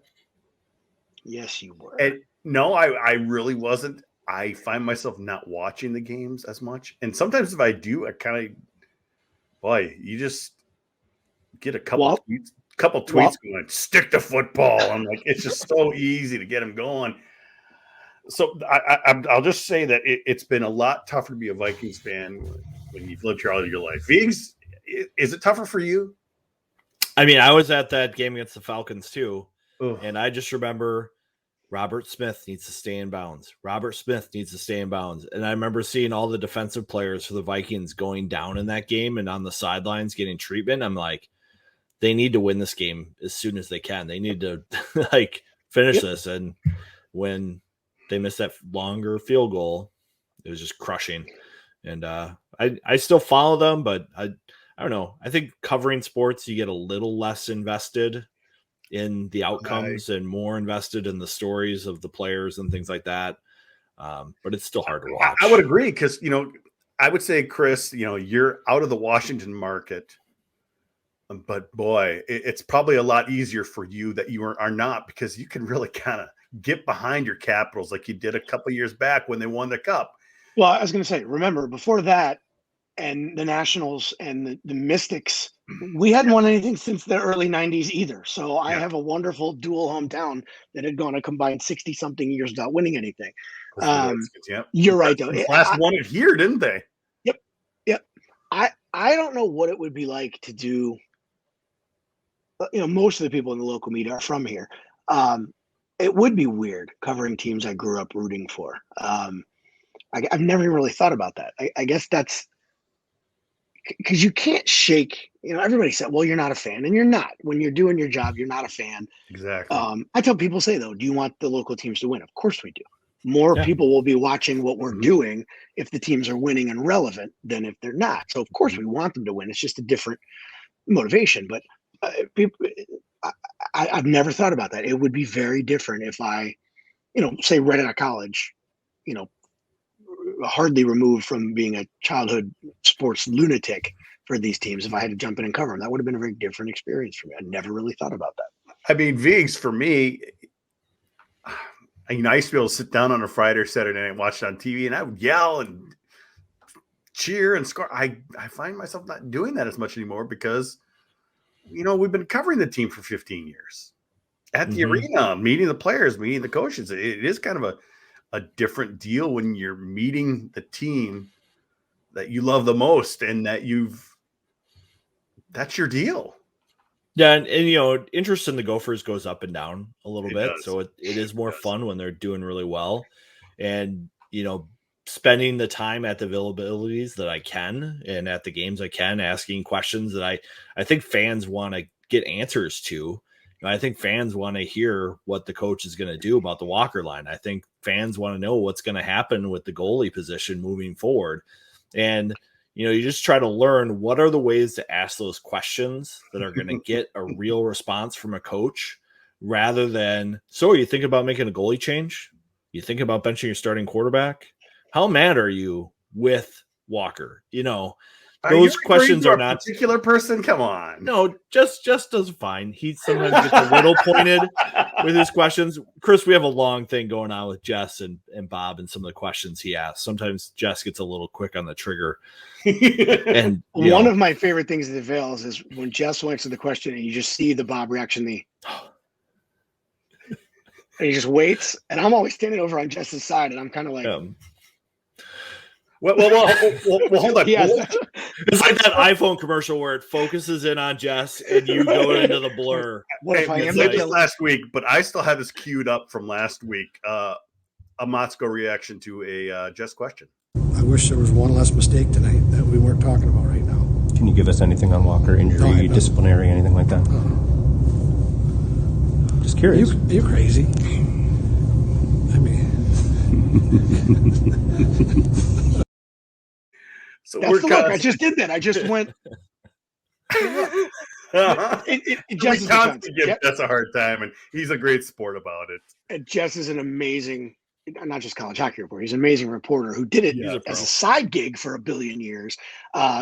[SPEAKER 3] Yes, you were.
[SPEAKER 1] And no, I really wasn't. I find myself not watching the games as much. And sometimes if I do, I kind of, you just get a couple tweets going, stick to football. I'm like, it's just so easy to get them going. So I'll just say that it's been a lot tougher to be a Vikings fan when you've lived here all your life. Vigs, is it tougher for you?
[SPEAKER 2] I mean, I was at that game against the Falcons too.
[SPEAKER 1] Ugh.
[SPEAKER 2] And I just remember Robert Smith needs to stay in bounds. Robert Smith needs to stay in bounds. And I remember seeing all the defensive players for the Vikings going down in that game and on the sidelines getting treatment. I'm like, they need to win this game as soon as they can. They need to finish this. And when they missed that longer field goal, it was just crushing. And I still follow them, but I don't know. I think covering sports, you get a little less invested in the outcomes and more invested in the stories of the players and things like that. But it's still hard to watch.
[SPEAKER 1] I would agree because, I would say, Chris, you're out of the Washington market. But boy, it's probably a lot easier for you that you are not, because you can really kind of get behind your Capitals like you did a couple years back when they won the Cup.
[SPEAKER 3] Well, I was going to say, remember, before that and the Nationals and the Mystics, we hadn't won anything since the early 90s either. So I have a wonderful dual hometown that had gone a combined 60-something years without winning anything. You're right, though.
[SPEAKER 1] Last won it here, didn't they?
[SPEAKER 3] Yep. I don't know what it would be like to do. Most of the people in the local media are from here. It would be weird covering teams I grew up rooting for. I've never really thought about that. I guess that's because you can't shake. Everybody said, "Well, you're not a fan," and you're not. When you're doing your job, you're not a fan.
[SPEAKER 1] Exactly.
[SPEAKER 3] I tell people, though, do you want the local teams to win? Of course we do. More people will be watching what we're doing if the teams are winning and relevant than if they're not. So, of course, we want them to win. It's just a different motivation. But I've never thought about that. It would be very different if I, say right out of college, hardly removed from being a childhood sports lunatic for these teams. If I had to jump in and cover them, that would have been a very different experience for me. I never really thought about that.
[SPEAKER 1] I mean, Viggs, for me, I used to be able to sit down on a Friday or Saturday night and watch it on TV, and I would yell and cheer and score. I find myself not doing that as much anymore because, we've been covering the team for 15 years at the arena, meeting the players, meeting the coaches. It is kind of a different deal when you're meeting the team that you love the most and that that's your deal.
[SPEAKER 2] Yeah. And interest in the Gophers goes up and down a little bit.
[SPEAKER 1] Does.
[SPEAKER 2] So it is more fun when they're doing really well, and, spending the time at the availabilities that I can and at the games I can, asking questions that I think fans want to get answers to. I think fans want to hear what the coach is going to do about the Walker line. I think fans want to know what's going to happen with the goalie position moving forward. And, you just try to learn what are the ways to ask those questions that are going to get a real response from a coach, rather than, so you think about making a goalie change? You think about benching your starting quarterback? How mad are you with Walker? Those questions are not
[SPEAKER 1] a particular person. Come on.
[SPEAKER 2] No, just does fine. He sometimes gets a little pointed with his questions. Chris, we have a long thing going on with Jess and Bob and some of the questions he asks. Sometimes Jess gets a little quick on the trigger. And
[SPEAKER 3] one of my favorite things at the Vales is when Jess will answer the question and you just see the Bob reaction. And he just waits, and I'm always standing over on Jess's side, and I'm kind of like.
[SPEAKER 1] Well, hold on.
[SPEAKER 2] It's like that iPhone commercial where it focuses in on Jess and you go into the blur.
[SPEAKER 3] What if I am
[SPEAKER 1] this last week? But I still have this queued up from last week. A Motzko reaction to a Jess question.
[SPEAKER 5] I wish there was one less mistake tonight that we weren't talking about right now.
[SPEAKER 6] Can you give us anything on Walker, injury, disciplinary, anything like that? Just curious.
[SPEAKER 5] You're crazy. I mean.
[SPEAKER 1] So
[SPEAKER 3] that's the look. I just did that. I just went.
[SPEAKER 1] That's a hard time, and he's a great sport about it.
[SPEAKER 3] And Jess is an amazing, not just college hockey reporter. He's an amazing reporter who did it as a side gig for a billion years.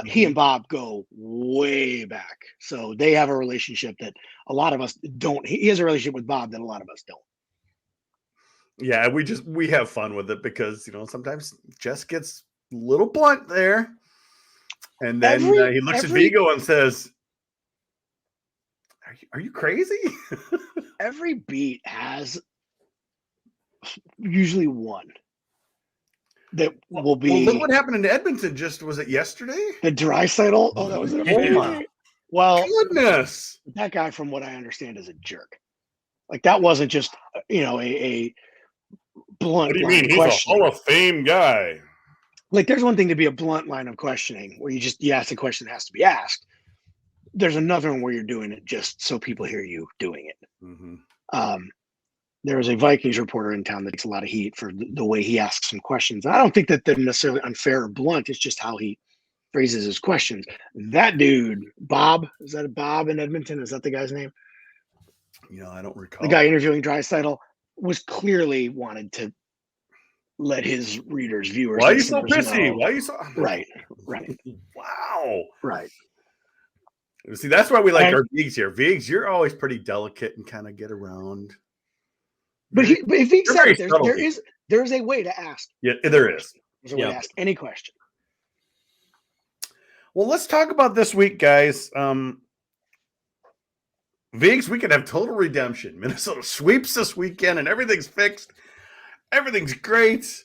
[SPEAKER 3] He and Bob go way back, so they have a relationship that a lot of us don't. He has a relationship with Bob that a lot of us don't.
[SPEAKER 1] Yeah, we have fun with it because sometimes Jess gets a little blunt there, and then he looks at Vigo and says, "Are you crazy?"
[SPEAKER 3] Every beat has usually one that will be.
[SPEAKER 1] Well, look what happened in Edmonton. Was it yesterday?
[SPEAKER 3] The Draisaitl. Oh, that was it.
[SPEAKER 1] Yeah.
[SPEAKER 3] Well,
[SPEAKER 1] goodness,
[SPEAKER 3] that guy, from what I understand, is a jerk. Like that wasn't just a blunt.
[SPEAKER 1] What do you
[SPEAKER 3] line
[SPEAKER 1] mean?
[SPEAKER 3] of
[SPEAKER 1] He's a
[SPEAKER 3] questioning.
[SPEAKER 1] Hall of Fame guy.
[SPEAKER 3] Like there's one thing to be a blunt line of questioning where you ask a question that has to be asked. There's another one where you're doing it just so people hear you doing it.
[SPEAKER 1] Mm-hmm.
[SPEAKER 3] There was a Vikings reporter in town that takes a lot of heat for the way he asks some questions. I don't think that they're necessarily unfair or blunt. It's just how he phrases his questions. That dude, Bob, is that a Bob in Edmonton? Is that the guy's name?
[SPEAKER 1] I don't recall.
[SPEAKER 3] The guy interviewing Draisaitl was clearly wanted to let his readers, viewers.
[SPEAKER 1] Why are you so pissy? Why are you so
[SPEAKER 3] right?
[SPEAKER 1] Wow.
[SPEAKER 3] Right.
[SPEAKER 1] See, that's why we like our Vigs here. Vigs, you're always pretty delicate and kind of get around.
[SPEAKER 3] But if he said there's a way to ask.
[SPEAKER 1] Yeah, there is.
[SPEAKER 3] There's a way to ask any question.
[SPEAKER 1] Well, let's talk about this week, guys. Vigs, we could have total redemption. Minnesota sweeps this weekend and everything's fixed. Everything's great.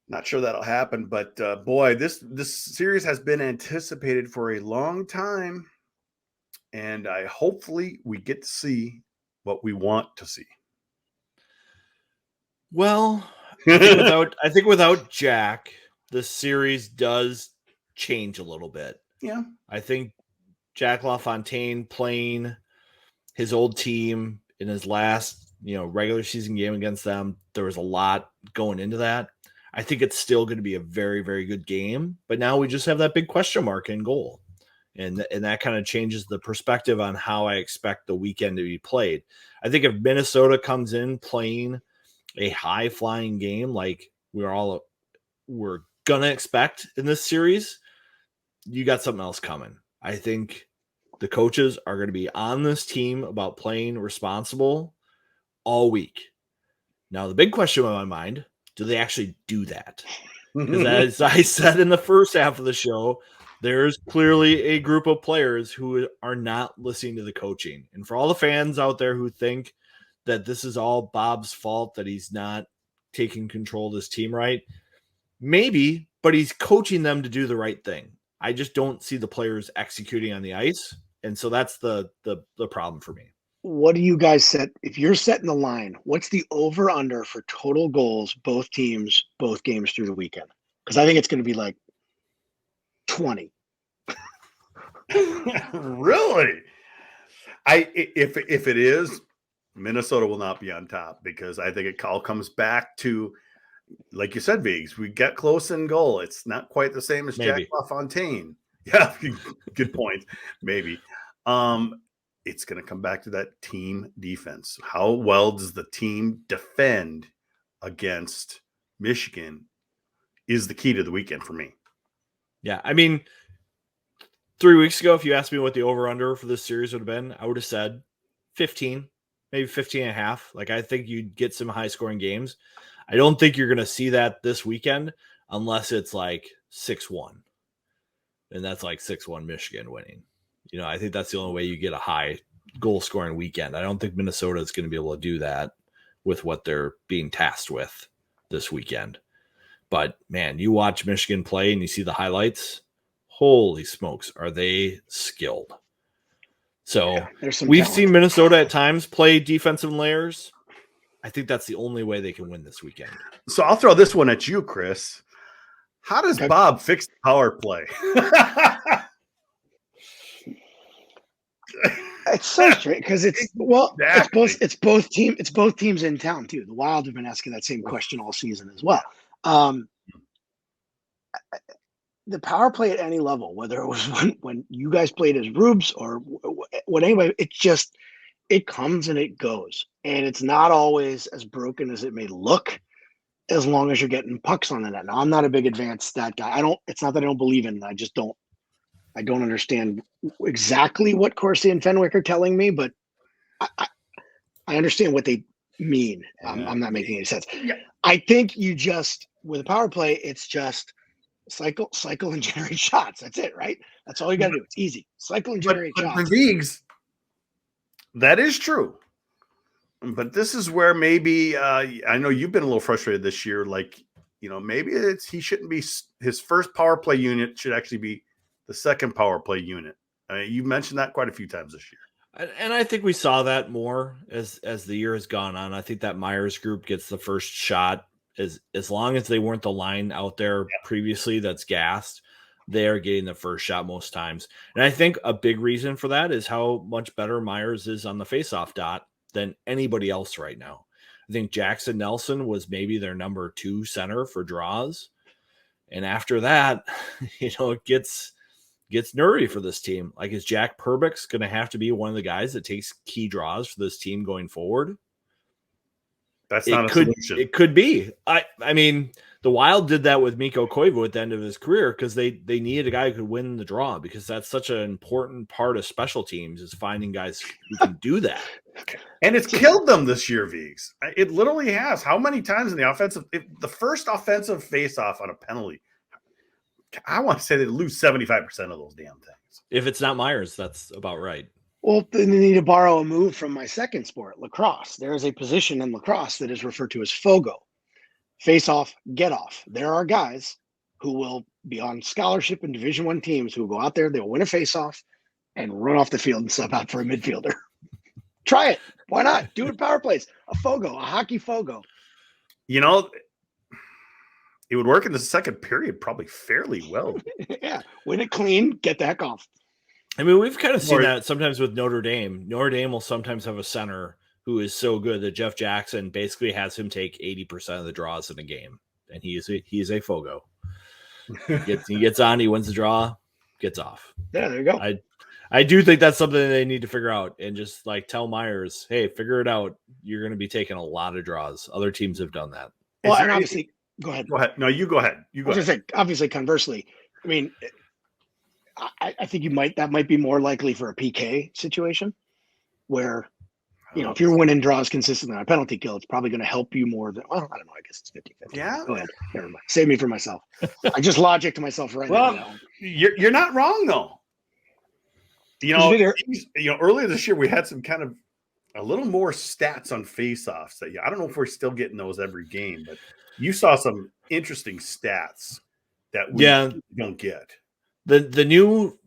[SPEAKER 1] Not sure that'll happen, but boy, this series has been anticipated for a long time, and hopefully we get to see what we want to see.
[SPEAKER 2] Well, I think without Jack, the series does change a little bit.
[SPEAKER 1] Yeah,
[SPEAKER 2] I think Jack LaFontaine playing his old team in his last, regular season game against them, there was a lot going into that. I think it's still going to be a very, very good game, but now we just have that big question mark in goal. And that kind of changes the perspective on how I expect the weekend to be played. I think if Minnesota comes in playing a high flying game, like we're going to expect in this series, you got something else coming. I think the coaches are going to be on this team about playing responsible all week. Now, the big question in my mind, do they actually do that? Because as I said in the first half of the show, there's clearly a group of players who are not listening to the coaching. And for all the fans out there who think that this is all Bob's fault, that he's not taking control of this team right, maybe, but he's coaching them to do the right thing. I just don't see the players executing on the ice. And so that's the problem for me.
[SPEAKER 3] What do you guys set? If you're setting the line, what's the over under for total goals, both teams, both games through the weekend? Because I think it's going to be like 20.
[SPEAKER 1] Really? If it is, Minnesota will not be on top, because I think it all comes back to, like you said, Vigs, we get close in goal. It's not quite the same as Jack LaFontaine. Yeah, good point. Maybe. It's going to come back to that team defense. How well does the team defend against Michigan is the key to the weekend for me.
[SPEAKER 2] Yeah, I mean, 3 weeks ago, if you asked me what the over-under for this series would have been, I would have said 15, maybe 15 and a half. Like, I think you'd get some high-scoring games. I don't think you're going to see that this weekend unless it's like 6-1. And that's like 6-1 Michigan winning. I think that's the only way you get a high goal-scoring weekend. I don't think Minnesota is going to be able to do that with what they're being tasked with this weekend. But, man, you watch Michigan play and you see the highlights. Holy smokes, are they skilled? So we've seen Minnesota at times play defensive layers. I think that's the only way they can win this weekend.
[SPEAKER 1] So I'll throw this one at you, Chris. How does Bob fix the power play?
[SPEAKER 3] It's so strange because it's both teams in town too. The Wild have been asking that same question all season as well. The power play at any level, whether it was when you guys played as Rubes or when anybody, it comes and it goes, and it's not always as broken as it may look, as long as you're getting pucks on the net. Now, I'm not a big advanced stat guy. It's not that I don't believe in it. I don't understand exactly what Corsi and Fenwick are telling me, but I understand what they mean. I'm not making any sense. Yeah. I think with a power play, it's just cycle and generate shots. That's it, right? That's all you got to do. It's easy. Cycle and generate shots.
[SPEAKER 1] For Vigs, that is true. But this is where maybe I know you've been a little frustrated this year. Like, maybe he shouldn't be his first power play unit should actually be the second power play unit. You mentioned that quite a few times this year.
[SPEAKER 2] And I think we saw that more as the year has gone on. I think that Myers group gets the first shot as long as they weren't the line out there previously that's gassed, they are getting the first shot most times. And I think a big reason for that is how much better Myers is on the faceoff dot than anybody else right now. I think Jackson Nelson was maybe their number 2 center for draws. And after that, it gets nervy for this team. Like, is Jack Perbix going to have to be one of the guys that takes key draws for this team going forward?
[SPEAKER 1] That's not a solution.
[SPEAKER 2] It could be. I mean, the Wild did that with Mikko Koivu at the end of his career because they needed a guy who could win the draw, because that's such an important part of special teams, is finding guys who can do that.
[SPEAKER 1] And it's killed them this year, Viggs. It literally has. How many times in the first offensive face-off on a penalty, I want to say they lose 75% of those damn things.
[SPEAKER 2] If it's not Myers, that's about right.
[SPEAKER 3] Well, then they need to borrow a move from my second sport, lacrosse. There is a position in lacrosse that is referred to as fogo. Face off, get off. There are guys who will be on scholarship in Division I teams who will go out there, they'll win a face off and run off the field and sub out for a midfielder. Try it. Why not? Do it power plays. A fogo, a hockey fogo.
[SPEAKER 1] It would work in the second period probably fairly well.
[SPEAKER 3] Yeah. Win it clean, get the heck off.
[SPEAKER 2] I mean, we've kind of seen that sometimes with Notre Dame. Notre Dame will sometimes have a center who is so good that Jeff Jackson basically has him take 80% of the draws in a game, and he is a fogo. He gets on, he wins the draw, gets off.
[SPEAKER 3] Yeah, there you go.
[SPEAKER 2] I do think that's something they need to figure out, and just like tell Myers, hey, figure it out. You're going to be taking a lot of draws. Other teams have done that.
[SPEAKER 3] Well, and obviously, go ahead.
[SPEAKER 1] Go ahead. No, you go ahead.
[SPEAKER 3] Obviously, conversely, I mean, I think that might be more likely for a PK situation where, if you're winning draws consistently on a penalty kill, it's probably going to help you more than, well, I don't know. I guess it's 50-50.
[SPEAKER 1] Yeah.
[SPEAKER 3] Go ahead. Never mind. Save me for myself. I just logicked myself right now.
[SPEAKER 1] Well, you're not wrong, though. Earlier this year, we had some kind of a little more stats on faceoffs. I don't know if we're still getting those every game, but you saw some interesting stats that we don't get.
[SPEAKER 2] The new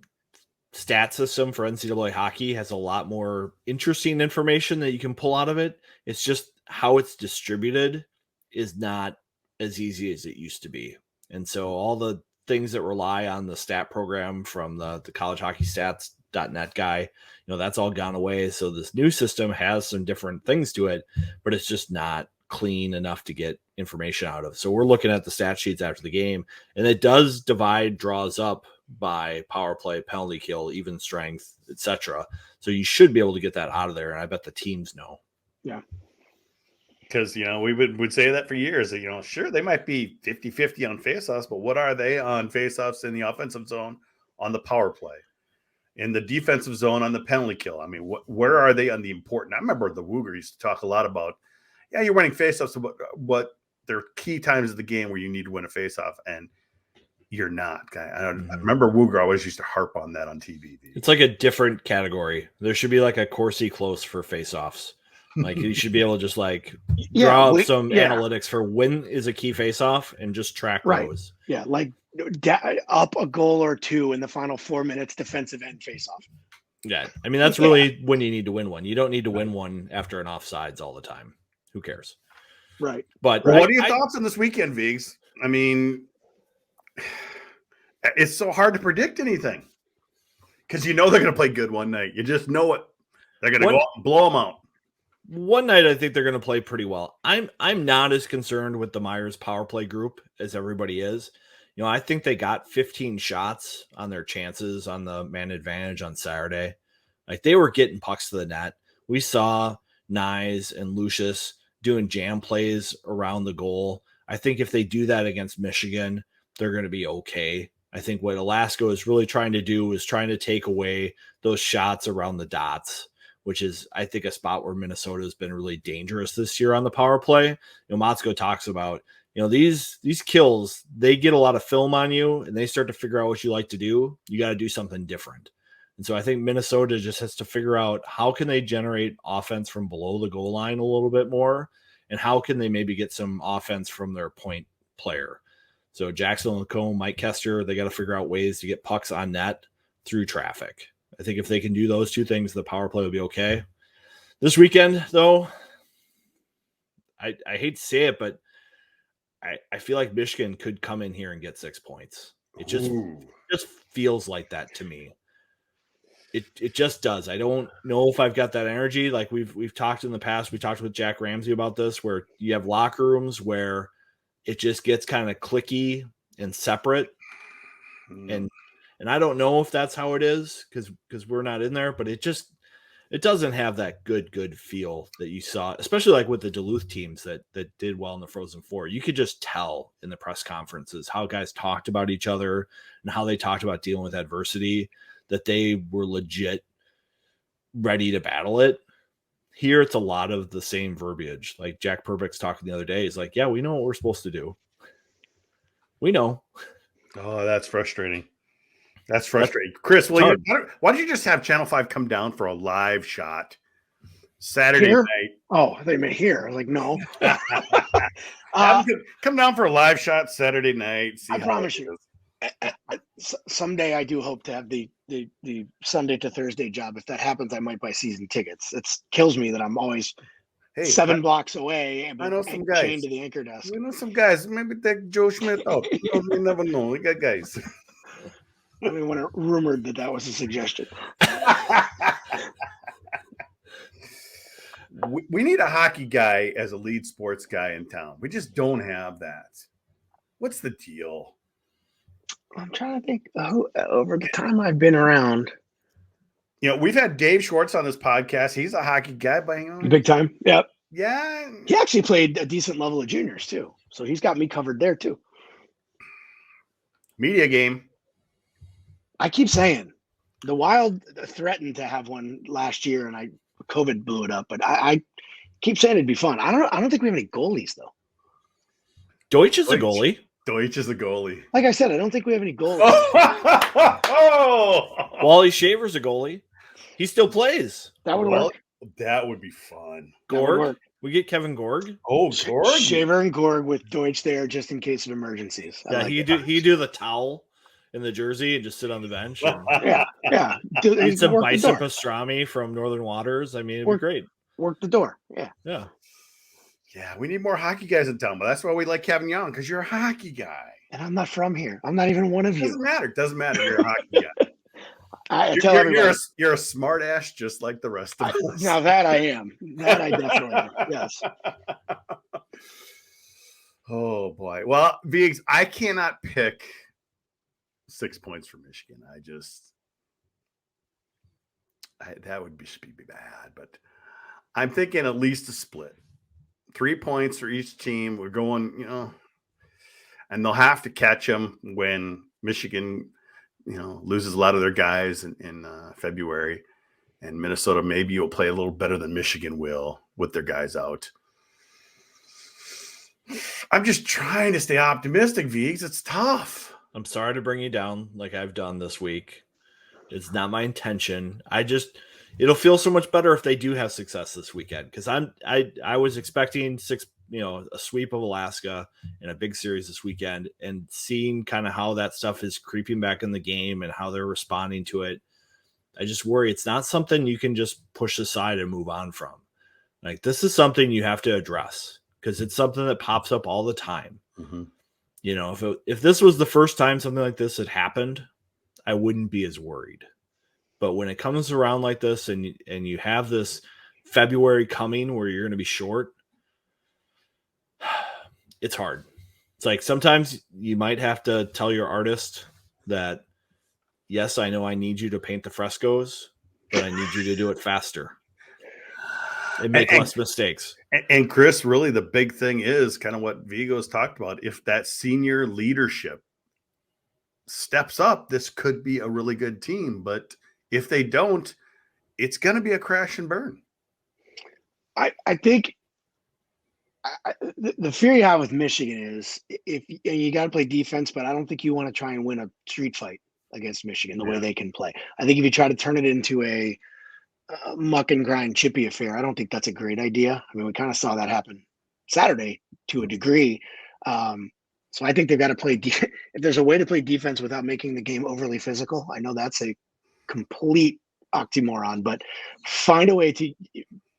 [SPEAKER 2] stat system for NCAA hockey has a lot more interesting information that you can pull out of it. It's just how it's distributed is not as easy as it used to be. And so all the things that rely on the stat program from the collegehockeystats.net guy, that's all gone away. So this new system has some different things to it, but it's just not clean enough to get information out of. So we're looking at the stat sheets after the game, and it does divide draws up by power play, penalty kill, even strength, etc. So you should be able to get that out of there, and I bet the teams know.
[SPEAKER 3] Yeah.
[SPEAKER 1] Because, we would say that for years. Sure, they might be 50-50 on faceoffs, but what are they on faceoffs in the offensive zone, on the power play, in the defensive zone, on the penalty kill? I mean, where are they on the important? I remember the Wooger used to talk a lot about, you're winning faceoffs, but there are key times of the game where you need to win a faceoff, and you're not. I remember Wooger always used to harp on that on TV.
[SPEAKER 2] It's like a different category. There should be like a Corsi close for faceoffs. Like you should be able to just draw up some analytics for when is a key faceoff and just track those.
[SPEAKER 3] Yeah, like up a goal or two in the final 4 minutes, defensive end faceoff.
[SPEAKER 2] Yeah, I mean that's really when you need to win one. You don't need to win one after an offsides all the time. Who cares?
[SPEAKER 3] Right.
[SPEAKER 2] But
[SPEAKER 1] what are your thoughts on this weekend, Viggs? I mean, it's so hard to predict anything because they're going to play good one night. You just know it. They're going to go out and blow them out.
[SPEAKER 2] One night, I think they're going to play pretty well. I'm not as concerned with the Myers power play group as everybody is. I think they got 15 shots on their chances on the man advantage on Saturday. Like they were getting pucks to the net. We saw Nyes and Lucius doing jam plays around the goal. I think if they do that against Michigan, they're going to be okay. I think what Alaska is really trying to do is trying to take away those shots around the dots, which is, I think, a spot where Minnesota has been really dangerous this year on the power play. Matsko talks about, these kills, they get a lot of film on you and they start to figure out what you like to do. You got to do something different. And so I think Minnesota just has to figure out how can they generate offense from below the goal line a little bit more, and how can they maybe get some offense from their point player. So Jackson Lacombe, Mike Kester, they got to figure out ways to get pucks on net through traffic. I think if they can do those two things, the power play will be okay. This weekend, though, I hate to say it, but I feel like Michigan could come in here and get 6 points. It just feels like that to me. It just does. I don't know if I've got that energy. Like we've talked in the past. We talked with Jack Ramsey about this, where you have locker rooms where it just gets kind of cliquey and separate. And I don't know if that's how it is because we're not in there, but it doesn't have that good feel that you saw, especially like with the Duluth teams that did well in the Frozen Four. You could just tell in the press conferences how guys talked about each other and how they talked about dealing with adversity, that they were legit ready to battle it. Here, it's a lot of the same verbiage. Like Jack Purbeck's talking the other day. He's like, yeah, we know what we're supposed to do. We know.
[SPEAKER 1] Oh, that's frustrating. That's frustrating. Chris, why don't you just have Channel 5 come down for a live shot Saturday night?
[SPEAKER 3] Oh, they may hear. Like, no.
[SPEAKER 1] Come down for a live shot Saturday night.
[SPEAKER 3] I promise you. Someday I do hope to have the Sunday to Thursday job. If that happens, I might buy season tickets. It kills me that I'm always 7 blocks away and
[SPEAKER 1] I know some guys
[SPEAKER 3] chained to the anchor desk.
[SPEAKER 1] We know some guys. Maybe take Joe Schmidt out. You never know. We got guys.
[SPEAKER 3] I mean, when it rumored that was a suggestion.
[SPEAKER 1] We need a hockey guy as a lead sports guy in town. We just don't have that. What's the deal?
[SPEAKER 3] I'm trying to think over the time I've been around.
[SPEAKER 1] You know, we've had Dave Schwartz on this podcast. He's a hockey guy, but
[SPEAKER 3] big time. Yep.
[SPEAKER 1] Yeah.
[SPEAKER 3] He actually played a decent level of juniors too. So he's got me covered there too.
[SPEAKER 1] Media game.
[SPEAKER 3] I keep saying the Wild threatened to have one last year and COVID blew it up, but I keep saying it'd be fun. I don't think we have any goalies though.
[SPEAKER 2] Deutsch is a goalie.
[SPEAKER 1] Deutsch is a goalie.
[SPEAKER 3] Like I said, I don't think we have any goalies.
[SPEAKER 2] Wally Shaver's a goalie. He still plays.
[SPEAKER 3] That would work.
[SPEAKER 1] That would be fun.
[SPEAKER 2] Gorg. We get Kevin Gorg.
[SPEAKER 1] Oh, Gorg.
[SPEAKER 3] Shaver and Gorg with Deutsch there just in case of emergencies.
[SPEAKER 2] Yeah, he do the towel in the jersey and just sit on the bench. And
[SPEAKER 3] yeah.
[SPEAKER 2] Eat some bison pastrami from Northern Waters. I mean, it'd be great.
[SPEAKER 3] Work the door. Yeah.
[SPEAKER 1] Yeah, we need more hockey guys in town, but that's why we like Kevin Young, because you're a hockey guy.
[SPEAKER 3] And I'm not from here. I'm not even one of you.
[SPEAKER 1] Doesn't matter. You're a hockey guy.
[SPEAKER 3] I tell everybody.
[SPEAKER 1] You're a smart ass just like the rest of us.
[SPEAKER 3] Now that I am. That I definitely am. Yes.
[SPEAKER 1] Oh, boy. Well, Viggs, I cannot pick 6 points for Michigan. That would be bad, but I'm thinking at least a split. 3 points for each team. We're going, and they'll have to catch them when Michigan, loses a lot of their guys in February, and Minnesota maybe will play a little better than Michigan will with their guys out. I'm just trying to stay optimistic, Viggs. It's tough.
[SPEAKER 2] I'm sorry to bring you down like I've done this week. It's not my intention. It'll feel so much better if they do have success this weekend, because I was expecting a sweep of Alaska in a big series this weekend, and seeing kind of how that stuff is creeping back in the game and how they're responding to it. I just worry it's not something you can just push aside and move on from. Like, this is something you have to address because it's something that pops up all the time.
[SPEAKER 1] Mm-hmm.
[SPEAKER 2] If this was the first time something like this had happened, I wouldn't be as worried. But when it comes around like this and you have this February coming where you're going to be short, it's hard. It's like sometimes you might have to tell your artist that, yes, I know I need you to paint the frescoes, but I need you to do it faster and make less mistakes.
[SPEAKER 1] And Chris, really the big thing is kind of what Vigo's talked about. If that senior leadership steps up, this could be a really good team. But if they don't, it's going to be a crash and burn.
[SPEAKER 3] I think the fear you have with Michigan is if you got to play defense, but I don't think you want to try and win a street fight against Michigan the way they can play. I think if you try to turn it into a muck and grind chippy affair, I don't think that's a great idea. I mean, we kind of saw that happen Saturday to a degree. So I think they've got to play. If there's a way to play defense without making the game overly physical, I know that's a complete oxymoron, but find a way to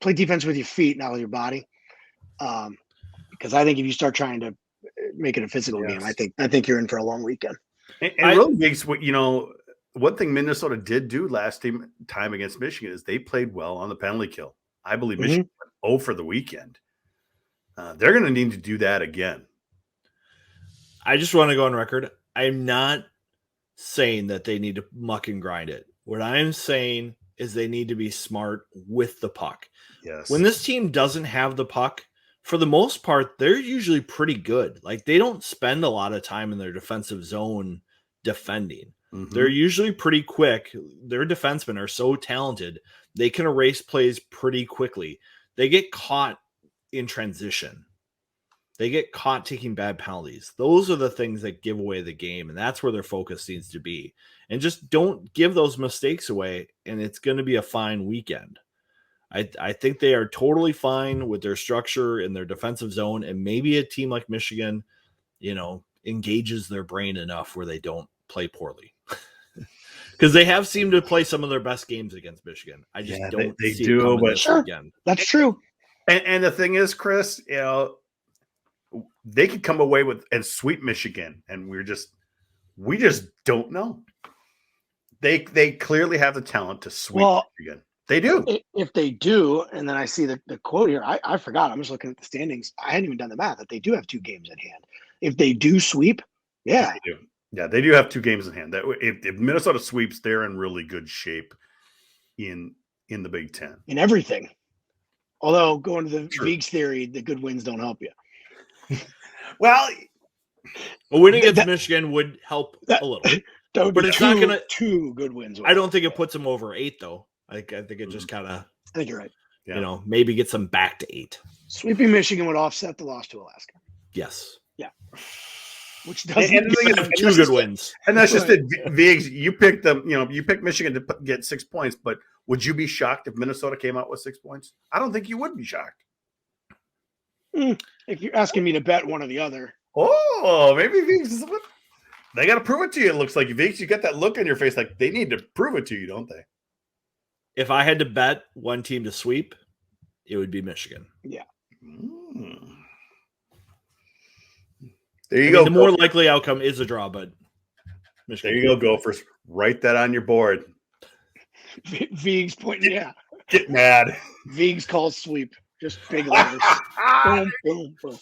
[SPEAKER 3] play defense with your feet, not with your body. Because I think if you start trying to make it a physical game, I think you're in for a long weekend.
[SPEAKER 1] And really makes what one thing Minnesota did do last time against Michigan is they played well on the penalty kill. I believe Michigan went 0 for the weekend. They're going to need to do that again.
[SPEAKER 2] I just want to go on record. I'm not saying that they need to muck and grind it. What I'm saying is they need to be smart with the puck.
[SPEAKER 1] Yes.
[SPEAKER 2] When this team doesn't have the puck, for the most part, they're usually pretty good. Like, they don't spend a lot of time in their defensive zone defending. They're usually pretty quick. Their defensemen are so talented. They can erase plays pretty quickly. They get caught in transition. They get caught taking bad penalties. Those are the things that give away the game, and that's where their focus needs to be. And just don't give those mistakes away, and it's going to be a fine weekend. I think they are totally fine with their structure in their defensive zone, and maybe a team like Michigan, engages their brain enough where they don't play poorly. Because they have seemed to play some of their best games against Michigan. I just don't
[SPEAKER 1] they
[SPEAKER 2] see
[SPEAKER 1] do,
[SPEAKER 2] it coming
[SPEAKER 1] but
[SPEAKER 2] this weekend.
[SPEAKER 3] That's true.
[SPEAKER 1] And the thing is, Chris, they could come away with and sweep Michigan, and we just don't know. They clearly have the talent to sweep Michigan. They do.
[SPEAKER 3] If they do, and then I see the quote here, I forgot. I'm just looking at the standings. I hadn't even done the math that they do have 2 games at hand. If they do sweep,
[SPEAKER 1] they do. Yeah, they do have 2 games in hand. That if Minnesota sweeps, they're in really good shape in the Big Ten.
[SPEAKER 3] In everything. Although going to the Vig's theory, the good wins don't help you.
[SPEAKER 1] Well,
[SPEAKER 2] a win against Michigan would help a little.
[SPEAKER 3] That would
[SPEAKER 2] but
[SPEAKER 3] be
[SPEAKER 2] it's not gonna
[SPEAKER 3] 2 good wins.
[SPEAKER 2] I don't think it puts them over 8 though. I think it just kind of.
[SPEAKER 3] I think you're right.
[SPEAKER 2] Yeah. Maybe gets them back to 8.
[SPEAKER 3] Sweeping Michigan would offset the loss to Alaska.
[SPEAKER 2] Yes.
[SPEAKER 3] Yeah. Which doesn't
[SPEAKER 2] give them 2 good wins.
[SPEAKER 1] And that's just it. Viggs, you picked them. You picked Michigan to get 6 points, but would you be shocked if Minnesota came out with 6 points? I don't think you would be shocked.
[SPEAKER 3] If you're asking me to bet one or the other.
[SPEAKER 1] Oh, maybe Viggs. They got to prove it to you. It looks like Viggs, you got that look on your face like they need to prove it to you, don't they?
[SPEAKER 2] If I had to bet one team to sweep, it would be Michigan.
[SPEAKER 3] Yeah.
[SPEAKER 1] There you go.
[SPEAKER 2] The more likely outcome is a draw, but Michigan.
[SPEAKER 1] There you go, Gophers. Write that on your board.
[SPEAKER 3] Viggs pointing,
[SPEAKER 1] Get mad.
[SPEAKER 3] Viggs calls sweep. Just big letters. Boom, boom, boom.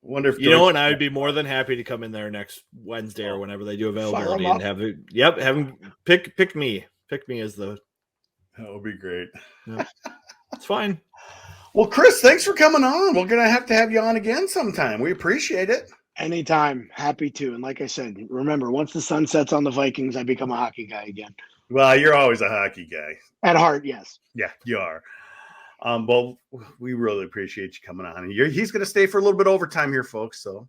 [SPEAKER 1] Wonder if
[SPEAKER 2] and I would be more than happy to come in there next Wednesday or whenever they do availability and have it. Yep, have him pick me. Pick me as the.
[SPEAKER 1] That would be great.
[SPEAKER 2] Yeah. It's fine.
[SPEAKER 1] Well, Chris, thanks for coming on. We're going to have you on again sometime. We appreciate it.
[SPEAKER 3] Anytime. Happy to. And like I said, remember, once the sun sets on the Vikings, I become a hockey guy again.
[SPEAKER 1] Well, you're always a hockey guy.
[SPEAKER 3] At heart, yes.
[SPEAKER 1] Yeah, you are. Well, we really appreciate you coming on. He's going to stay for a little bit overtime here, folks. So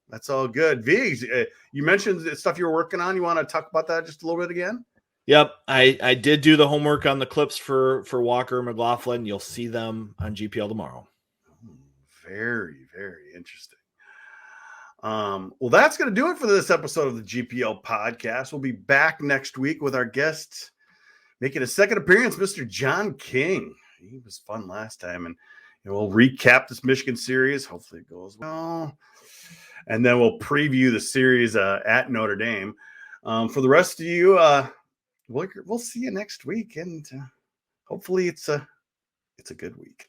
[SPEAKER 1] that's all good. Viggs, you mentioned the stuff you were working on. You want to talk about that just a little bit again?
[SPEAKER 2] Yep, I did do the homework on the clips for Walker and McLaughlin. You'll see them on GPL tomorrow.
[SPEAKER 1] Very, very interesting. Well, that's going to do it for this episode of the GPL podcast. We'll be back next week with our guest making a second appearance, Mr. John King. He was fun last time, and we'll recap this Michigan series. Hopefully it goes well. And then we'll preview the series at Notre Dame. For the rest of you, we'll see you next week, and hopefully it's a good week.